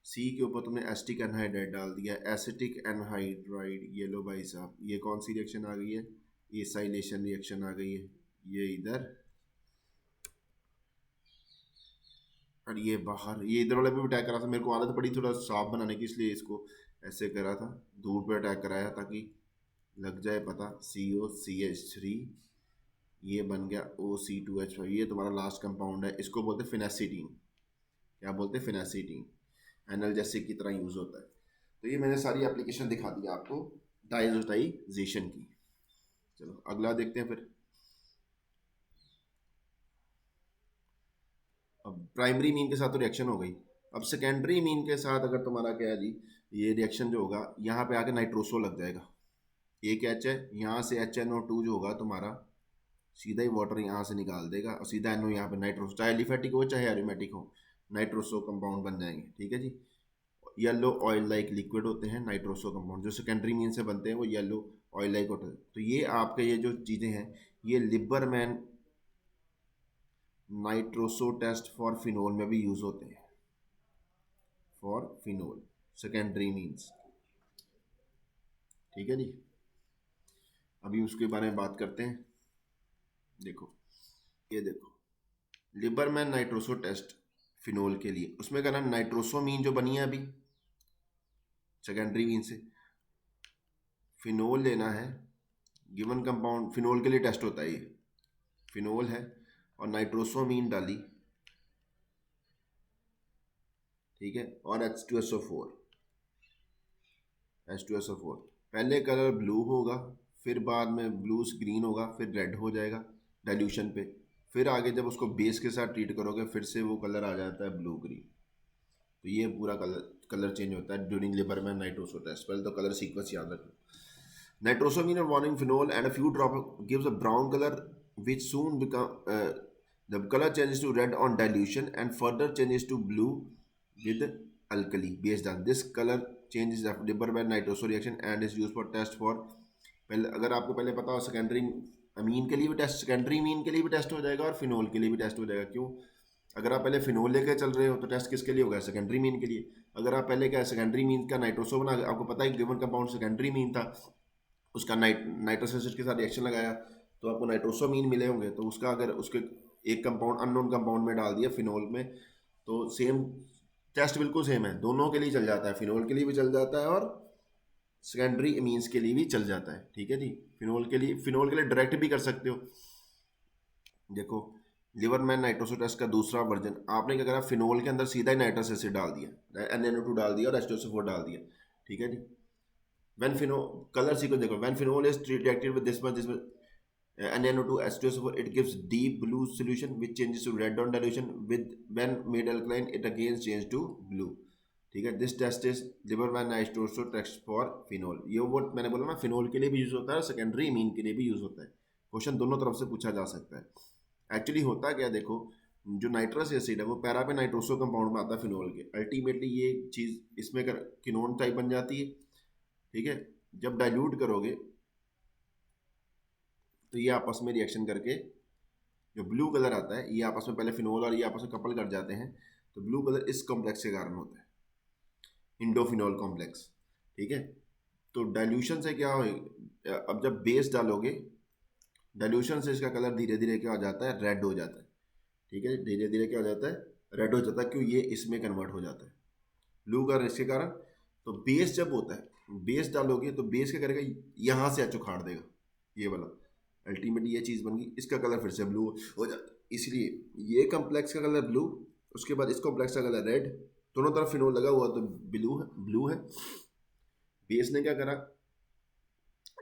Speaker 1: सी के ऊपर तुमने एसिटिक एनहाइड्राइड डाल दिया, एसिटिक एनहाइड्राइड, ये लो भाई साहब, ये कौन सी रिएक्शन आ गई है, एसाइलेशन रिएक्शन आ गई है, ये इधर और ये बाहर, ये इधर वाले पे भी अटैक करा था। मेरे को आदत पड़ी थोड़ा साफ बनाने की, इसलिए इसको ऐसे करा था, दूर पे अटैक कराया ताकि लग जाए पता। COCH3, ये बन गया OC2H5, ये तुम्हारा लास्ट कंपाउंड है, इसको बोलते हैं फिनेसिटीन। क्या बोलते हैं, फिनेसिटीन, एनाल्जेसिक की तरह यूज़ होता है। तो ये मैंने सारी एप्लीकेशन दिखा दी आपको डायजोटाइजेशन की। चलो अगला देखते हैं फिर। अब प्राइमरी मीन के साथ तो रिएक्शन हो गई, अब सेकेंडरी मीन के साथ अगर तुम्हारा क्या है जी, ये रिएक्शन जो होगा यहाँ पे आके नाइट्रोसो लग जाएगा। एक H है, यहाँ से HNO2 जो होगा तुम्हारा सीधा ही वाटर यहाँ से निकाल देगा, और सीधा NO यहाँ पे नाइट्रोसो, चाहे एलिफेटिक हो चाहे एरोमेटिक हो, नाइट्रोसो कंपाउंड बन जाएंगे, ठीक है जी। येलो ऑयल लाइक लिक्विड होते हैं नाइट्रोसो कंपाउंड, जो सेकेंडरी मीन से बनते हैं वो येलो ऑयल लाइक होते हैं। तो ये आपके ये जो चीज़ें हैं, ये Liebermann nitroso test for phenol में भी यूज़ होते हैं, फॉर फिनोल सेकेंडरी मीन्स, ठीक है जी। अभी उसके बारे में बात करते हैं। देखो ये देखो, लिबरमैन नाइट्रोसो टेस्ट फिनोल के लिए, उसमें क्या नाम, नाइट्रोसोमीन जो बनी है अभी सेकेंडरी मीन से, फिनोल लेना है, गिवन कंपाउंड फिनोल के लिए टेस्ट होता है, ये फिनोल है और नाइट्रोसोमीन डाली, ठीक है, और H2SO4, H2SO4, पहले कलर ब्लू होगा, फिर बाद में ब्लू ग्रीन होगा, फिर रेड हो जाएगा डाइल्यूशन पे, फिर आगे जब उसको बेस के साथ ट्रीट करोगे फिर से वो कलर आ जाता है ब्लू ग्रीन। तो ये पूरा कलर चेंज होता है ड्यूरिंग लिबरमैन नाइट्रोसो टेस्ट। पहले तो कलर सीक्वेंस याद रखो, नाइट्रोसोमीन और warning phenol and a few drop gives a brown color which soon become the color changes to red on dilution and further changes to blue with alkali based on this color changes of Lieberman nitroso reaction and is used for test for, पहले अगर आपको पहले पता हो secondary amine के लिए भी test, secondary mean के लिए भी टेस्ट हो जाएगा और फिनोल के लिए भी टेस्ट हो जाएगा। क्यों, अगर आप पहले फिनोल लेके चल रहे हो तो टेस्ट किसके लिए होगा, सेकेंडरी मीन के लिए। अगर आप पहले क्या सेकेंडरी मीन का नाइट्रोसो बना, आपको पता है गिवन कंपाउंड सेकेंडरी मीन था, उसका नाइट्रस एसिड के साथ रिएक्शन लगाया तो आपको नाइट्रोसोमीन मिले होंगे, तो उसका अगर उसके एक कंपाउंड अननोन कंपाउंड में डाल दिया फिनोल में, तो सेम टेस्ट बिल्कुल सेम है, दोनों के लिए चल जाता है, फिनोल के लिए भी चल जाता है और सेकेंडरी अमीन्स के लिए भी चल जाता है। ठीक है जी, फिनोल के लिए डायरेक्ट भी कर सकते हो। देखो लिवरमैन नाइट्रोसो टेस्ट का दूसरा वर्जन, आपने क्या करा, फिनोल के अंदर सीधा ही नाइट्रस एसिड डाल दिया, NaNO2 डाल दिया और H2SO4 डाल दिया। ठीक है जी, when phenol color sequence देखो, when phenol is reacted with this much NaNO2 H2SO4, it gives deep blue solution which changes to red on dilution, with when made alkaline it again change to blue। ठीक है, this test is Liebermann nitroso test for phenol. ये वो मैंने बोला ना, phenol के लिए भी यूज होता है, सेकेंडरी मीन के लिए भी यूज होता है। क्वेश्चन दोनों तरफ से पूछा जा सकता है। एक्चुअली होता क्या, देखो जो नाइट्रस एसिड है वो पैरा पे नाइट्रोसो कंपाउंड में आता है फिनोल के, अल्टीमेटली ये चीज़ इसमें किनोन टाइप बन जाती है। ठीक है, जब डाइल्यूट करोगे तो ये आपस में रिएक्शन करके जो ब्लू कलर आता है, ये आपस में पहले फिनोल और ये आपस में कपल कर जाते हैं, तो ब्लू कलर इस कॉम्प्लेक्स के कारण होता है, इंडोफिनोल कॉम्प्लेक्स। ठीक है, तो डाइल्यूशन से क्या हो, अब जब बेस डालोगे डाइल्यूशन से इसका कलर धीरे धीरे क्या हो जाता है, रेड हो जाता है। ठीक है, धीरे धीरे क्या हो जाता है, रेड हो जाता है, क्यों, ये इसमें कन्वर्ट हो जाता है ब्लू कलर इसके कारण। तो बेस जब होता है, बेस डालोगे तो बेस क्या करेगा, यहाँ से एच उखाड़ देगा, ये वाला अल्टीमेटली ये चीज़ बन गई, इसका कलर फिर से ब्लू हो जाता है। इसलिए ये कॉम्प्लेक्स का कलर ब्लू, उसके बाद इस कॉम्प्लेक्स का कलर रेड, दोनों तरफ फिनोल लगा हुआ तो ब्लू है। बेस ने क्या करा,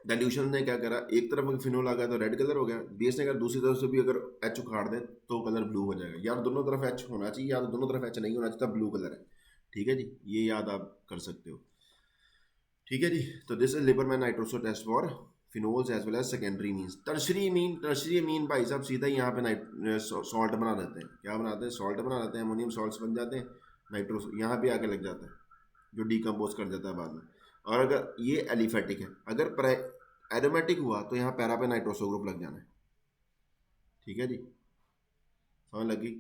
Speaker 1: डाइल्यूशन ने क्या करा, एक तरफ अगर फिनोल आ गया तो रेड कलर हो गया, बेस ने अगर दूसरी तरफ से भी अगर एच उखाड़ दे तो कलर ब्लू हो जाएगा। या दोनों तरफ एच होना चाहिए या तो दोनों तरफ एच नहीं होना चाहिए, तब ब्लू कलर है। ठीक है जी, ये याद आप कर सकते हो। ठीक है जी, तो this is Liebermann nitroso test for phenols as well as secondary amines. Tertiary amine भाई साहब सीधा यहाँ पे सॉल्ट बना देते हैं, क्या बनाते हैं, सॉल्ट बना देते हैं, अमोनियम सॉल्ट्स बन जाते हैं, नाइट्रोस यहाँ पे आके लग जाता है जो डिकम्पोज कर देता है बाद में। और अगर ये एलिफेटिक है, अगर एरोमेटिक हुआ तो यहाँ पैरा पे नाइट्रोसो ग्रुप लग जाना है। ठीक है जी, समझ लगी।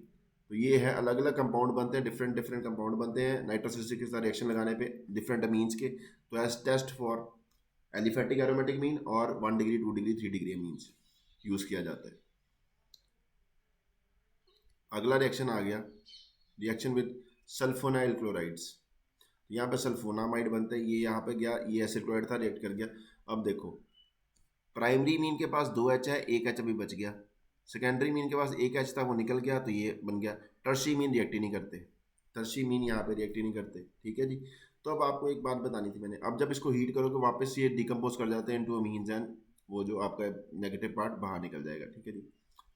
Speaker 1: तो ये है, अलग अलग कंपाउंड बनते हैं, डिफरेंट डिफरेंट कंपाउंड बनते हैं नाइट्रस एसिड के साथ रिएक्शन लगाने पे डिफरेंट अमीन्स के। तो as test for aliphatic aromatic amine और 1 degree 2 degree 3 degree amines use किया जाता है। अगला रिएक्शन आ गया, रिएक्शन विद सल्फोनाइल क्लोराइड्स। यहाँ पे सल्फोनामाइड बनते हैं, ये यहाँ पे गया, ये एसिड क्लोराइड था, रिएक्ट कर गया। अब देखो प्राइमरी मीन के पास 2 एच है, 1 एच अभी बच गया, सेकेंडरी मीन के पास 1 एच था वो निकल गया, तो ये बन गया। टर्शी मीन रिएक्ट ही नहीं करते, टर्शी मीन यहाँ पे रिएक्ट ही नहीं करते। ठीक है जी, तो अब आपको एक बात बतानी थी मैंने, अब जब इसको हीट करोगे वापस ये डिकम्पोज कर जाते हैं इनटू अमीन्स एंड वो जो आपका नेगेटिव पार्ट बाहर निकल जाएगा। ठीक है जी,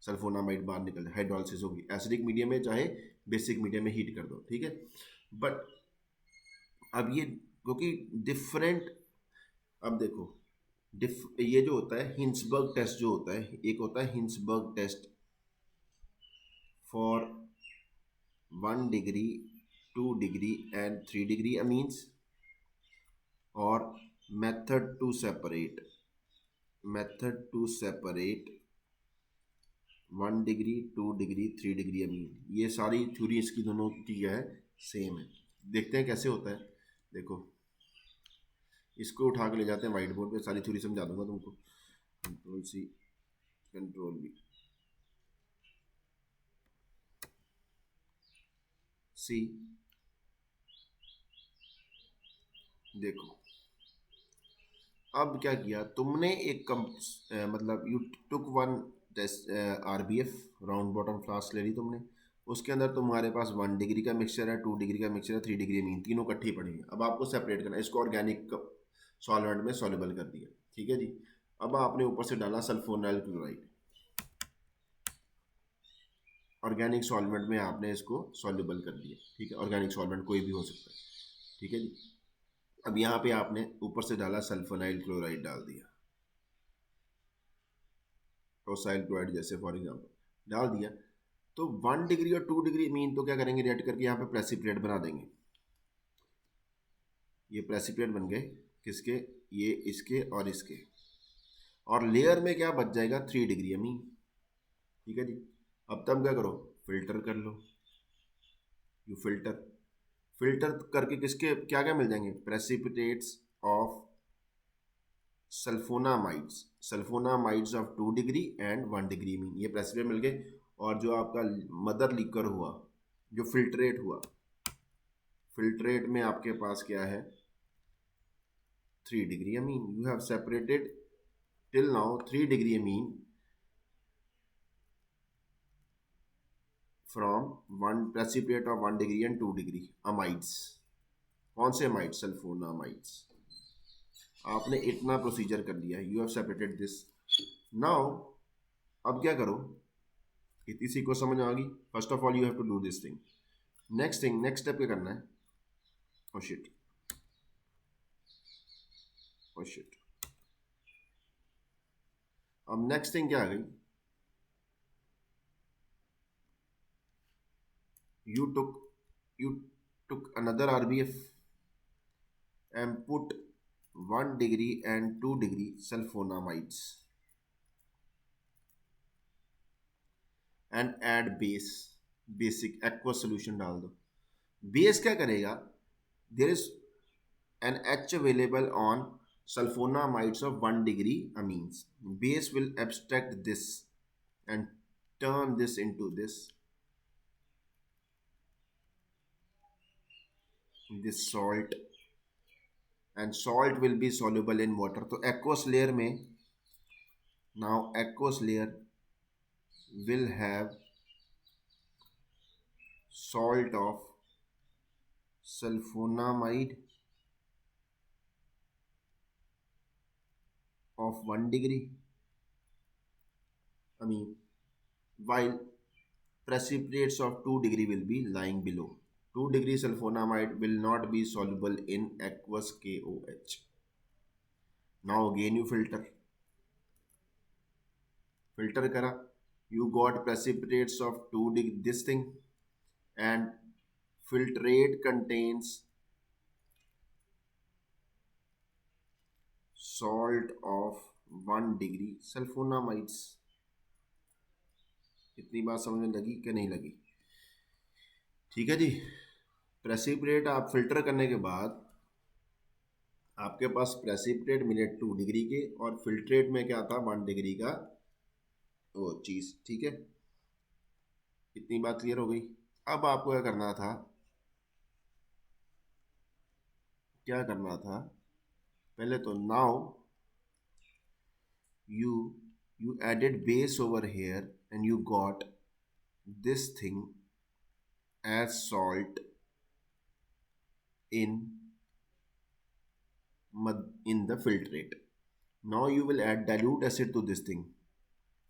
Speaker 1: सल्फोनामाइड बाहर निकल जाए, हाइड्रोलिसिस होगी, एसिडिक मीडियम में चाहे बेसिक मीडियम में हीट कर दो। ठीक है, बट अब ये क्योंकि डिफरेंट, अब देखो ये जो होता है हिंसबर्ग टेस्ट जो होता है, एक होता है Hinsberg test for 1 degree 2 degree and 3 degree amines, और method to separate 1 degree 2 degree 3 degree amine. ये सारी थ्योरी इसकी दोनों की है सेम है। देखते हैं कैसे होता है। देखो इसको उठा के ले जाते हैं व्हाइट बोर्ड पे, सारी थ्योरी समझा दूंगा तुमको। Control C control B C, देखो अब क्या किया तुमने, एक मतलब you took one RBF round bottom flask ले ली तुमने, उसके अंदर तुम्हारे पास 1 डिग्री का मिक्सचर है, 2 डिग्री का मिक्सचर है, 3 डिग्री अमीन, तीनों इकट्ठी पड़ी है। अब आपको सेपरेट करना है, इसको ऑर्गेनिक सॉल्वेंट में सॉल्युबल कर दिया। ठीक है जी, अब आपने ऊपर से डाला सल्फोनाइल क्लोराइड, ऑर्गेनिक सॉल्वेंट में आपने इसको सॉल्युबल कर दिया। ठीक है, ऑर्गेनिक सॉल्वेंट कोई भी हो सकता है। ठीक है जी, अब यहाँ पे आपने ऊपर से डाला सल्फोनाइल क्लोराइड डाल दिया, टोसाइल क्लोराइड जैसे फॉर एग्जांपल डाल दिया, तो 1 डिग्री और 2 डिग्री मीन तो क्या करेंगे, रिएक्ट करके यहाँ पे प्रेसिपिटेट बना देंगे। ये प्रेसिपिटेट बन गए किसके, ये इसके और इसके, और लेयर में क्या बच जाएगा, 3 डिग्री अमीन। ठीक है जी, अब तब क्या करो, फिल्टर कर लो। यू फिल्टर करके किसके क्या क्या मिल जाएंगे, precipitates of sulphonamides of 2 degree and 1 degree amine, ये प्रेसिपिटेट मिल गए। और जो आपका मदर लिकर हुआ, जो फिल्ट्रेट हुआ, फिल्ट्रेट में आपके पास क्या है, 3 degree amine. You have separated till now 3 degree amine from one precipitate of 1 degree and 2 degree amides. कौन से अमाइड्स, सल्फोनामाइड्स। आपने इतना प्रोसीजर कर लिया, you have separated this. Now अब क्या करो, इतनी सी को समझ आ गई। First of all you have to do this thing. Next step क्या करना है, ओ शिट, ओ शिट। अब नेक्स्ट थिंग क्या आ गई, you took another RBF and put 1 degree and 2 degree sulfonamides and add basic aqueous solution डाल दो। Base क्या करेगा, there is an H available on sulfonamides of 1 degree amines. Base will abstract this and turn this into this salt, and salt will be soluble in water. तो aqueous layer में, now aqueous layer will have salt of sulfonamide of 1 degree amine, while precipitates of 2 degree will be lying below. 2 degree sulfonamide will not be soluble in aqueous KOH. Now again you filter करा, you got precipitates of 2 degree this thing, and filtrate contains salt of 1 degree sulfonamides। इतनी बात समझ में लगी कि नहीं लगी, ठीक है जी। प्रेसिपिटेट आप फिल्टर करने के बाद आपके पास प्रेसिपिटेट मिले 2 डिग्री के, और फिल्ट्रेट में क्या था, 1 डिग्री का वो चीज़, ठीक है। इतनी बात क्लियर हो गई। अब आपको क्या करना था, पहले तो now you added base over here and you got this thing as salt in the filtrate. Now you will add dilute acid to this thing,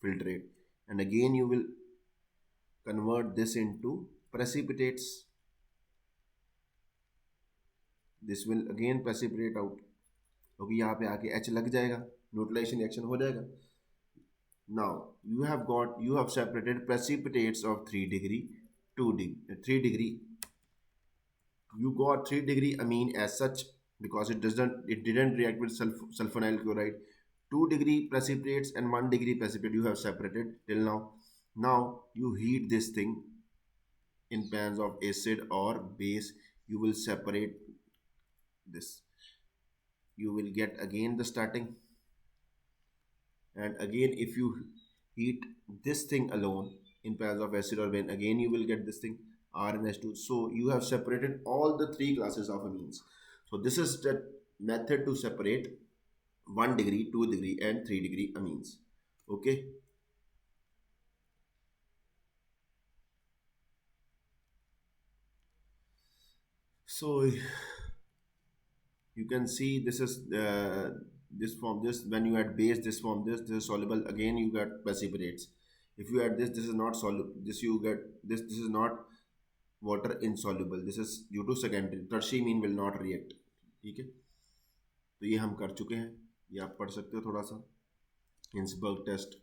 Speaker 1: filtrate, and again you will convert this into precipitates. This will again precipitate out, क्योंकि यहाँ पे आके H लग जाएगा, neutralisation reaction हो जाएगा। Now you have separated precipitates of 3 degree, 2 degree, 3 degree. You got 3 degree amine as such because it didn't react with sulfonyl chloride. 2 degree precipitates and 1 degree precipitate you have separated till now. Now you heat this thing in pans of acid or base. You will separate this. You will get again the starting, and again if you heat this thing alone in pans of acid or base, again you will get this thing RnH2. So you have separated all the 3 classes of amines. So this is the method to separate 1 degree, 2 degree and 3 degree amines. Okay, so you can see this is this form, this when you add base, this form, this is soluble, again you get precipitates. If you add this is not soluble, this you get this is not water insoluble, this is due to secondary, tertiary amine will not react, ठीक है। तो ये हम कर चुके हैं, ये आप पढ़ सकते हो थोड़ा सा, हिंसबर्ग टेस्ट।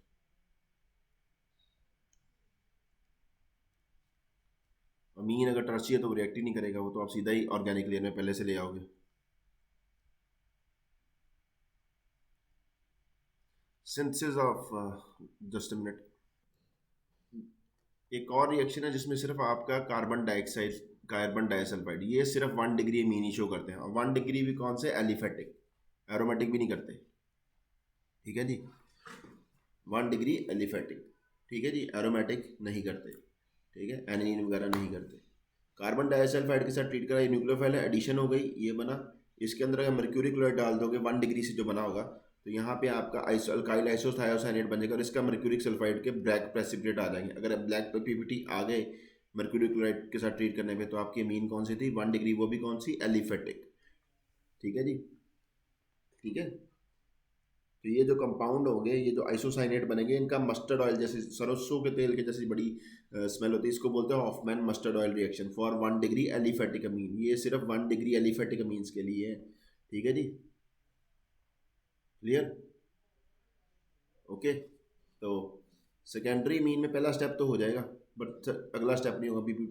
Speaker 1: अमीन अगर टर्शियरी है तो रिएक्ट ही नहीं करेगा, वो तो आप सीधा ही ऑर्गेनिक लेयर में पहले से ले आओगे। Synthesis of just a minute, एक और रिएक्शन है जिसमें सिर्फ आपका कार्बन डाइऑक्साइड कार्बन डाइसल्फाइड, ये सिर्फ 1 डिग्री अमीन ही शो करते हैं, और 1 डिग्री भी कौन से, एलिफेटिक, एरोमेटिक भी नहीं करते, ठीक है जी, 1 डिग्री एलिफेटिक, ठीक है जी, एरोमेटिक नहीं करते, ठीक है, एनिलीन वगैरह नहीं करते। कार्बन डाइसल्फाइड के साथ ट्रीट करा, ये न्यूक्लियोफाइल है, एडिशन हो गई, ये बना, इसके अंदर अगर मर्क्यूरी क्लोराइड डाल दोगे 1 डिग्री से जो बना होगा, तो यहाँ पे आपका अल्काइल आइसोथायोसाइनेट बन जाएगा, और इसका मर्क्यूरिक सल्फाइड के ब्लैक प्रेसिपिटेट आ जाएंगे। अगर ब्लैक पीपीटी आ गए मर्क्यूरी क्लोराइड के साथ ट्रीट करने में, तो आपकी अमीन कौन सी थी, 1 डिग्री, वो भी कौन सी, एलिफेटिक, ठीक है जी, ठीक है। तो ये जो कंपाउंड होंगे, ये जो आइसोसाइनेट बनेंगे, इनका मस्टर्ड ऑयल जैसे सरसों के तेल के जैसी बड़ी स्मेल होती है, इसको बोलते हैं Hofmann mustard oil reaction for 1 degree aliphatic amine. ये सिर्फ 1 डिग्री एलिफेटिक अमीन्स के लिए है, ठीक है जी, क्लियर, ओके। तो सेकेंडरी मीन में पहला स्टेप तो हो जाएगा, बट अगला स्टेप नहीं होगा, बीपी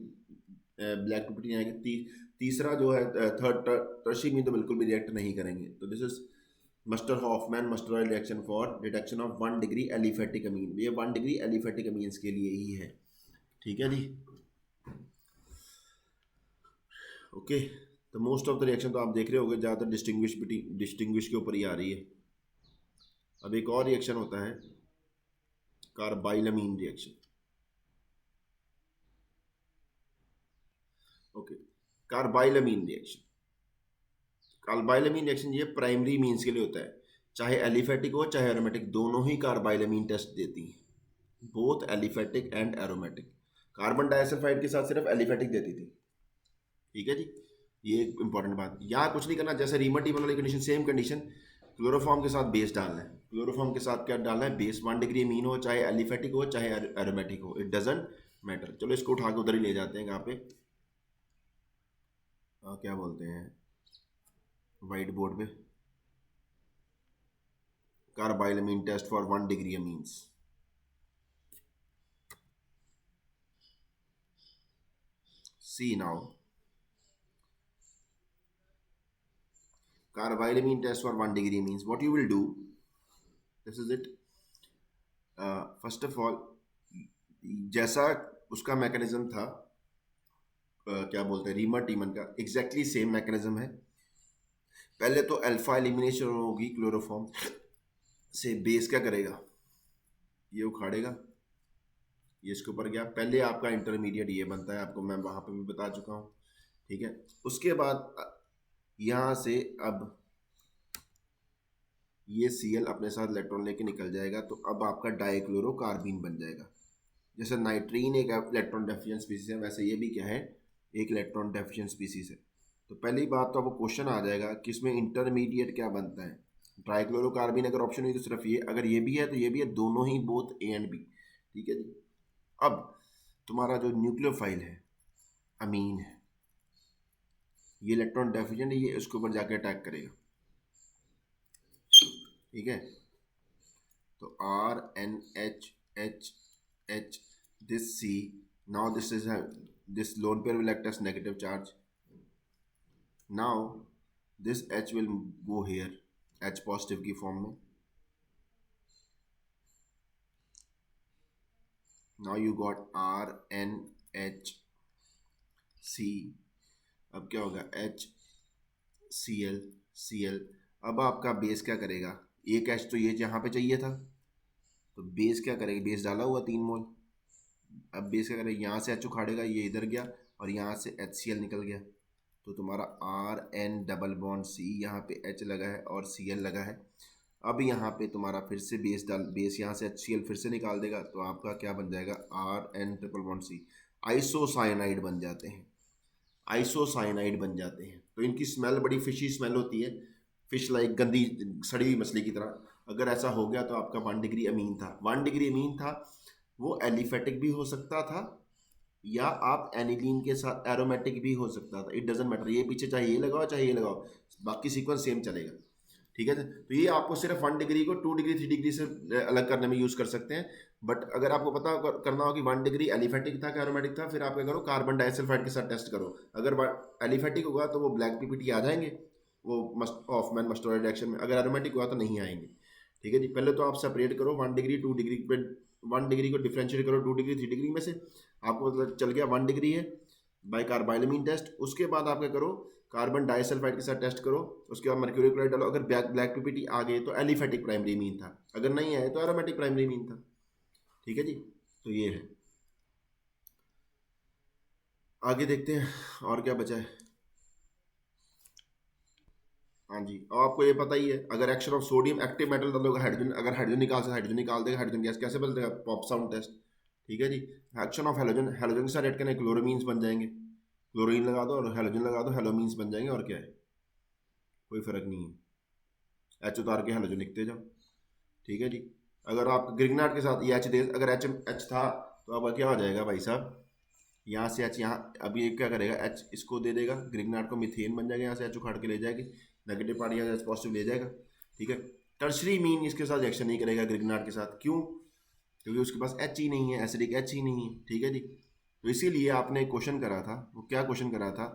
Speaker 1: ब्लैक पीपीटी नहीं आएगी। तीसरा जो है थर्ड टर्शी मीन तो बिल्कुल भी रिएक्ट नहीं करेंगे। तो this is mustard Hofmann mustard oil reaction for detection of 1 degree aliphatic amine. ये 1 डिग्री एलिफेटिक अमीन्स के लिए ही है, ठीक है जी, ओके। तो मोस्ट ऑफ द रिएक्शन तो आप देख रहे होंगे, ज़्यादातर डिस्टिंग्विश के ऊपर ही आ रही है। अब एक और रिएक्शन होता है कार्बाइलमीन रिएक्शन, ओके, कार्बाइलमीन रिएक्शन। कार्बाइलमीन रिएक्शन ये प्राइमरी मीन्स के लिए होता है, चाहे एलिफेटिक हो चाहे एरोमेटिक, दोनों ही कार्बाइलमीन टेस्ट देती हैं, both aliphatic and aromatic. Carbon disulphide के साथ सिर्फ एलिफेटिक देती थी, ठीक है जी, ये एक इंपॉर्टेंट बात। यहाँ कुछ नहीं करना, जैसे रीमर टीमर वाली कंडीशन, सेम कंडीशन, क्लोरोफॉर्म के साथ बेस डालना है। क्लोरोफॉर्म के साथ क्या डालना है, बेस 1 डिग्री मीन हो, चाहे एलिफेटिक हो चाहे एरोमेटिक हो, इट डजेंट मैटर। चलो इसको उठा के उधर ही ले जाते हैं, यहाँ पे क्या बोलते हैं, वाइट बोर्ड पे, carbylamine test for 1 degree amines. See now carbylamine test for 1 degree amines, what you will do, this is it. First of all, जैसा उसका मैकेनिज्म था, क्या बोलते हैं, रीमर टीमन का एग्जैक्टली सेम मैकेनिज्म है। पहले तो अल्फा एलिमिनेशन होगी क्लोरोफॉर्म से, बेस क्या करेगा, ये उखाड़ेगा, ये इसके ऊपर गया, पहले आपका इंटरमीडिएट ये बनता है, आपको मैं वहाँ पे भी बता चुका हूँ, ठीक है। उसके बाद यहाँ से अब ये Cl अपने साथ इलेक्ट्रॉन लेके निकल जाएगा, तो अब आपका डाइक्लोरोकार्बीन बन जाएगा। जैसे नाइट्रीन एक इलेक्ट्रॉन डेफिशिएंट स्पीसीज है, वैसे ये भी क्या है, एक इलेक्ट्रॉन डेफिशिएंट स्पीसीज है। तो पहली बात तो आपको क्वेश्चन आ जाएगा कि इसमें इंटरमीडिएट क्या बनता है। ट्राइक्लोरोकार्बीन अगर ऑप्शन हुई तो सिर्फ ये, अगर ये भी है तो ये भी है, दोनों ही, बोथ ए एंड बी, ठीक है जी। अब तुम्हारा जो न्यूक्लियोफाइल है, अमीन है, ये इलेक्ट्रॉन डेफिशिएंट है, ये इसके ऊपर जाके अटैक करेगा, ठीक है। तो RNH this C, now this is this lone pair will act as negative charge, now this H will go here, H positive की फॉर्म में, now you got RNHC, अब क्या होगा, HCl। अब आपका बेस क्या करेगा, एक H तो ये यहाँ पे चाहिए था, तो बेस क्या करेगा, बेस डाला हुआ 3 मोल, अब बेस क्या करेगा, यहाँ से H उखाड़ेगा, ये इधर गया, और यहाँ से HCl निकल गया, तो तुम्हारा RN डबल बॉन्ड C, यहाँ पे H लगा है और Cl लगा है। अब यहाँ पे तुम्हारा फिर से बेस यहाँ से HCl फिर से निकाल देगा, तो आपका क्या बन जाएगा, RN triple bond C, isocyanide बन जाते हैं, आइसोसाइनाइड बन जाते हैं। तो इनकी स्मेल बड़ी फिशी स्मेल होती है, फिश लाइक, गंदी सड़ी हुई मछली की तरह। अगर ऐसा हो गया तो आपका 1 डिग्री अमीन था, 1 डिग्री अमीन था, वो एलिफेटिक भी हो सकता था, या आप एनिलीन के साथ एरोमेटिक भी हो सकता था, इट डजेंट मैटर, ये पीछे चाहे ये लगाओ चाहे ये लगाओ, बाकी सीक्वेंस सेम चलेगा, ठीक है। तो ये आपको सिर्फ 1 डिग्री को 2 डिग्री 3 डिग्री से अलग करने में यूज़ कर सकते हैं। बट अगर आपको पता करना हो कि 1 डिग्री एलिफेटिक था कि एरोमेटिक था, फिर आप क्या करो, कार्बन डाइसल्फाइड के साथ टेस्ट करो। अगर एलिफेटिक होगा तो वो ब्लैक पीपीटी आ जाएंगे, वो हॉफमैन मस्टर ऑयल रिएक्शन में। अगर एरोमेटिक हुआ तो नहीं आएंगे, ठीक है जी। पहले तो आप सेपरेट करो 1 डिग्री 2 डिग्री पे, 1 डिग्री को डिफरेंशिएट करो 2 डिग्री 3 डिग्री में से, आपको मतलब चल गया 1 डिग्री है, बाय कार्बाइलमीन टेस्ट। उसके बाद आप क्या करो, कार्बन डाइसल्फाइड के साथ टेस्ट करो, उसके बाद मर्क्यूरी क्लोराइड डालो। अगर ब्लैक पीपीटी आ गए तो एलिफेटिक प्राइमरी मीन था, अगर नहीं आए तो एरोमेटिक प्राइमरी मीन था। ठीक है जी, तो ये है। आगे देखते हैं और क्या बचा है। हाँ जी, और आपको ये पता ही है, अगर action of sodium active metal डालोगे हाइड्रोजन, अगर हाइड्रोजन निकाल से हाइड्रोजन निकाल देगा, हाइड्रोजन गैस कैसे बदलेगा, पॉप साउंड टेस्ट। ठीक है जी। एक्शन ऑफ हेलोजन, हेलोजन के साथ रेड करने क्लोरोमीन्स बन जाएंगे, क्लोरीन लगा दो और हेलोजन लगा दो, हेलोमीन्स बन जाएंगे, और क्या है, कोई फर्क नहीं है। एच उतार के हेलोजन लिखते जाओ। ठीक है जी। अगर आप ग्रिग्नार्ड के साथ ये एच दे, अगर एच एच था तो अब क्या हो जाएगा भाई साहब, यहाँ से एच, यहाँ अभी क्या करेगा, एच इसको दे देगा, ग्रिग्नार्ड को मीथेन बन जाएगा, यहाँ से एच उखाड़ के ले जाएगी, नेगेटिव पार्ट यहाँ से पॉजिटिव ले जाएगा। ठीक है। टर्शरी मीन इसके साथ रिएक्शन नहीं करेगा ग्रिग्नार्ड के साथ, क्यों, क्योंकि उसके पास एच ही नहीं है, एसिडिक एच ही नहीं है। ठीक है जी। तो इसीलिए आपने क्वेश्चन करा था, वो क्या क्वेश्चन करा था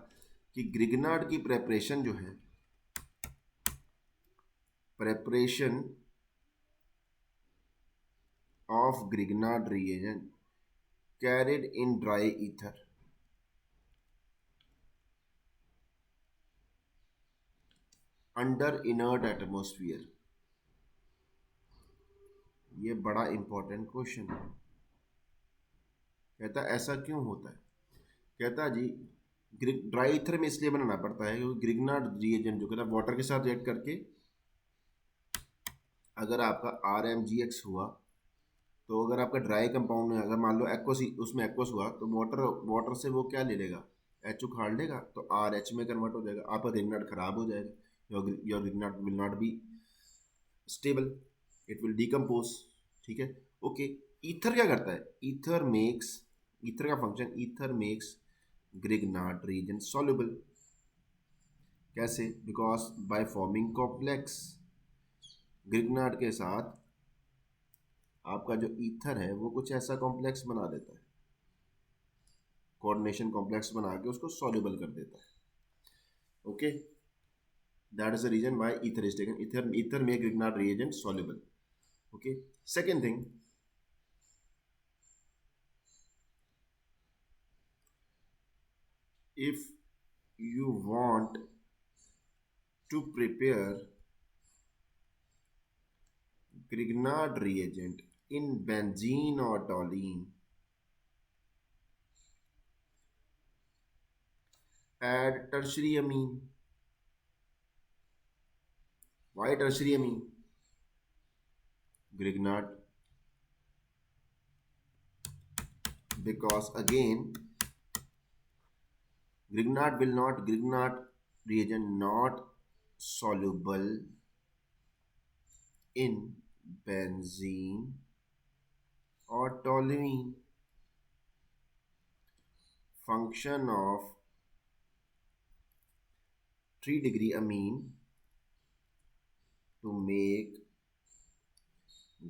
Speaker 1: कि ग्रिग्नार्ड की प्रेपरेशन जो है, preparation of Grignard reagent carried in dry ether under inert atmosphere. ये बड़ा इंपॉर्टेंट क्वेश्चन है। कहता ऐसा क्यों होता है, कहता जी ड्राई ईथर में इसलिए बनाना पड़ता है क्योंकि ग्रिग्नार्ड रिएजेंट जो कहता है वाटर के साथ रिएक्ट करके अगर आपका RMGX हुआ, तो अगर आपका ड्राई कंपाउंड में अगर मान लो एक्वस, उसमें एक्वस हुआ तो वाटर से वो क्या ले लेगा, एच उखाड़ लेगा, तो RH में कन्वर्ट हो जाएगा, आपका ग्रिग्नार्ड खराब हो जाएगा, your Grignard will not be stable, it will decompose. ठीक है, ओके। ईथर क्या करता है, ईथर मेक्स, ईथर का function, ether makes Grignard reagent soluble. कैसे, because by forming complex, Grignard के साथ आपका जो ईथर है वो कुछ ऐसा कॉम्प्लेक्स बना देता है, कोऑर्डिनेशन कॉम्प्लेक्स बना के उसको सॉल्युबल कर देता है। Okay, that is the reason why ether is taken, ether make Grignard reagent soluble. Okay, second thing, if you want to prepare Grignard reagent in benzene or toluene, add tertiary amine. Why tertiary amine? Grignard, because again Grignard reagent not soluble in benzene or toluene. Function of 3-degree amine to make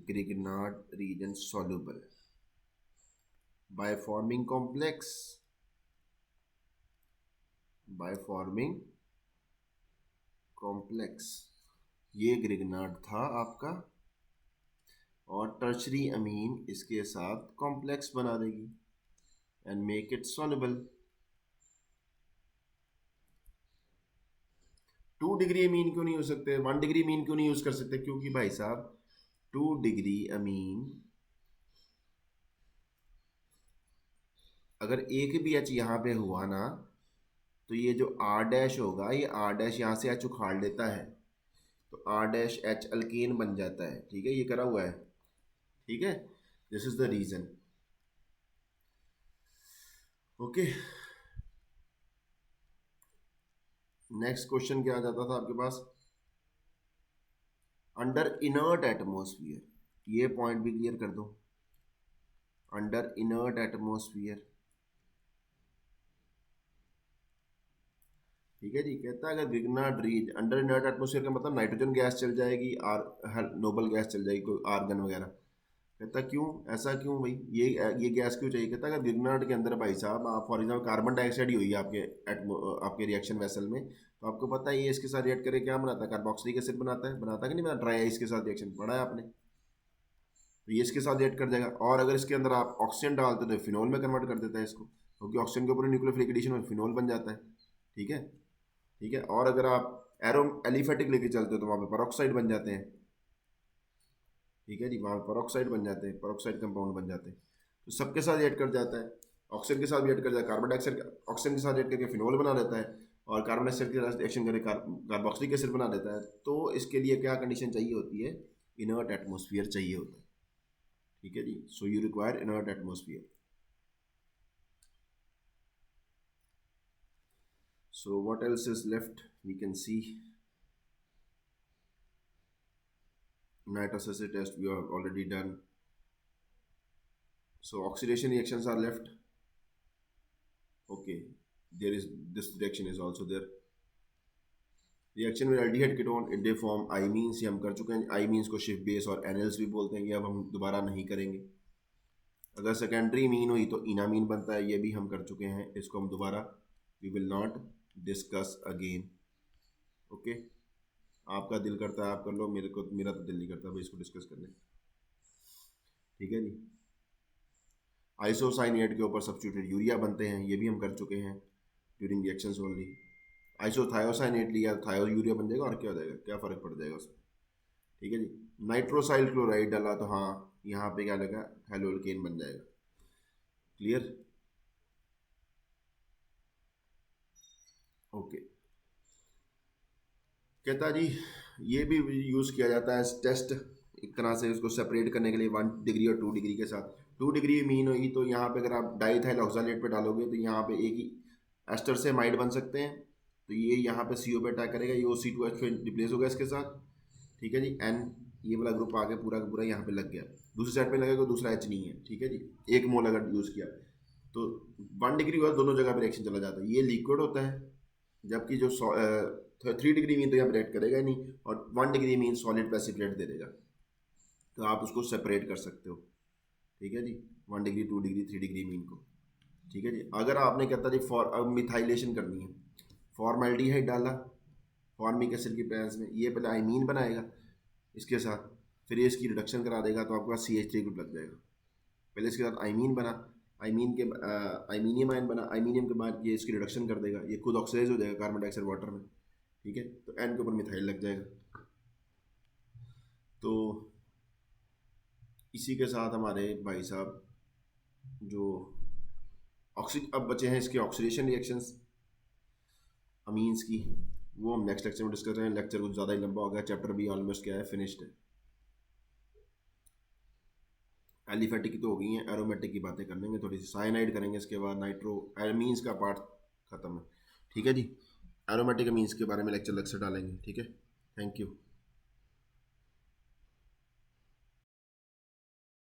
Speaker 1: Grignard reagent soluble by forming complex, ये Grignard था आपका, और tertiary अमीन इसके साथ complex बना देगी and make it soluble. 2 degree amine क्यों नहीं हो सकते, 1 डिग्री अमीन क्यों नहीं यूज कर सकते, क्योंकि भाई साहब 2 डिग्री अमीन अगर एक भी एच यहाँ पे हुआ ना, तो ये जो R' होगा, ये R' यहाँ से एच उखाड़ लेता है, तो R' अल्केन बन जाता है। ठीक है, ये करा हुआ है। ठीक है, this is the reason. Okay, next question क्या आ जाता था आपके पास, अंडर इनर्ट एटमोस्फियर, ये पॉइंट भी क्लियर कर दो, अंडर इनर्ट एटमोस्फियर। ठीक है जी, कहता है अगर ग्रिग्नार्ड रीज अंडर इनर्ट एटमोस्फियर का मतलब नाइट्रोजन गैस चल जाएगी, नोबल गैस चल जाएगी, कोई आर्गन वगैरह। कहता क्यों, ऐसा क्यों भाई, ये गैस क्यों चाहिए, कहता अगर ग्रिग्नार्ड के अंदर भाई साहब आप फॉर एग्जाम्पल कार्बन डाइऑक्साइड ही हुई है आपके रिएक्शन वेसल में, तो आपको पता है ये इसके साथ रिएक्ट करके क्या बनाता है, कार्बोक्सिलिक एसिड बनाता है कि नहीं बनाता, ड्राई आइस के साथ रिएक्शन पढ़ा है आपने, तो ये इसके साथ रिएक्ट कर जाएगा। और अगर इसके अंदर आप ऑक्सीजन डालते तो फिनॉल में कन्वर्ट कर देता है इसको, क्योंकि ऑक्सीजन के ऊपर न्यूक्लियोफिलिक एडिशन में फिनोल बन जाता है। ठीक है, ठीक है। और अगर आप एरो एलिफेटिक लेके चलते हो तो वहाँ पे पेरोक्साइड बन जाते हैं। ठीक है जी, वहाँ पे पेरोक्साइड बन जाते हैं, पेरोक्साइड कंपाउंड बन जाते हैं। तो सबके साथ ऐड कर जाता है, ऑक्सीजन के साथ भी ऐड कर जाता है, कार्बन डाइऑक्साइड ऑक्सीजन के साथ ऐड करके फिनोल बना देता है, और कार्बन डाइऑक्साइड के साथ एक्शन करके कार्बोक्सिलिक एसिड बना देता है। तो इसके लिए क्या कंडीशन चाहिए होती है? इनर्ट एटमोसफियर चाहिए होता है। ठीक है जी, so you require inert atmosphere. So what else is left? We can see nitrous acid test we have already done. So oxidation reactions are left. Okay, there is this reaction is also there. Reaction with aldehyde ketone they form imines, ये हम कर चुके हैं। imines को shift base और anils भी बोलते हैं, ये अब हम दोबारा नहीं करेंगे। अगर सेकेंडरी मीन हुई तो इनामीन बनता है, ये भी हम कर चुके हैं, इसको हम दोबारा we will not discuss again. Okay, आपका दिल करता है आप कर लो, मेरा तो दिल नहीं करता भाई इसको डिस्कस करने। ठीक है जी, आइसोसाइनेट के ऊपर सब्स्टिट्यूटेड यूरिया बनते हैं, ये भी हम कर चुके हैं ड्यूरिंग रिएक्शंस ओनली। आइसोथायोसाइनेट लिया थायो यूरिया बन जाएगा, और क्या हो जाएगा, क्या फ़र्क पड़ जाएगा उसमें। ठीक है जी, नाइट्रोसाइल क्लोराइड डाला तो हाँ यहाँ पे क्या लगा, हेलोल्केन बन जाएगा। क्लियर? ओके, कहता जी ये भी यूज़ किया जाता है टेस्ट एक तरह से उसको सेपरेट करने के लिए 1 डिग्री और 2 डिग्री के साथ। 2 डिग्री मीन होगी तो यहाँ पे अगर आप डाइथाइल ऑक्सालेट पे डालोगे तो यहाँ पे एक ही एस्टर से माइड बन सकते हैं, तो ये यहाँ पे CO पे अटैक करेगा, ये OC2H फिर रिप्लेस होगा इसके साथ। ठीक है जी, N ये वाला ग्रुप आगे पूरा का पूरा यहाँ पे लग गया, दूसरी साइड पे लगेगा, दूसरा H नहीं है। ठीक है जी, 1 मोल अगर यूज़ किया तो 1 डिग्री हुआ, दोनों जगह पे रिएक्शन चला जाता है। ये लिक्विड होता है, जबकि जो 3 डिग्री मीन तो यहाँ पे रिएक्ट करेगा ही नहीं, और 1 डिग्री मीन सॉलिड प्रेसिपिटेट दे देगा, तो आप उसको सेपरेट कर सकते हो। ठीक है जी, 1 डिग्री 2 डिग्री 3 डिग्री मीन को। ठीक है जी, अगर आपने कहता जी अब मिथाइलेशन करनी है, फॉर्मेल्डिहाइड डाला फॉर्मिक एसिड की प्रेजेंस में, ये पहले आइमीन बनाएगा इसके साथ, फिर ये इसकी रिडक्शन करा देगा, तो आपके पास CH3 ग्रुप लग जाएगा। पहले इसके साथ आइमीन बना, आइमीन के आइमीनियम आयन बना, आइमीनियम के बाद ये इसकी रिडक्शन कर देगा, ये खुद ऑक्सीडाइज हो जाएगा कार्बन डाइऑक्साइड वाटर में। ठीक है, तो N के ऊपर मिथाइल लग जाएगा। तो इसी के साथ हमारे भाई साहब जो अब बचे हैं इसके ऑक्सीडेशन रिएक्शंस अमीन्स की, वो हम नेक्स्ट लेक्चर में डिस्कस करें। लेक्चर कुछ ज़्यादा ही लंबा हो गया, चैप्टर भी ऑलमोस्ट क्या है फिनिश्ड है। एलिफेटिक की तो हो गई हैं, एरोमेटिक की बातें कर लेंगे, थोड़ी सी साइनाइड करेंगे, इसके बाद नाइट्रो एमीन्स का पार्ट खत्म है। ठीक है जी, एरोमेटिक अमीन्स के बारे में लेक्चर डालेंगे। ठीक है, थैंक यू।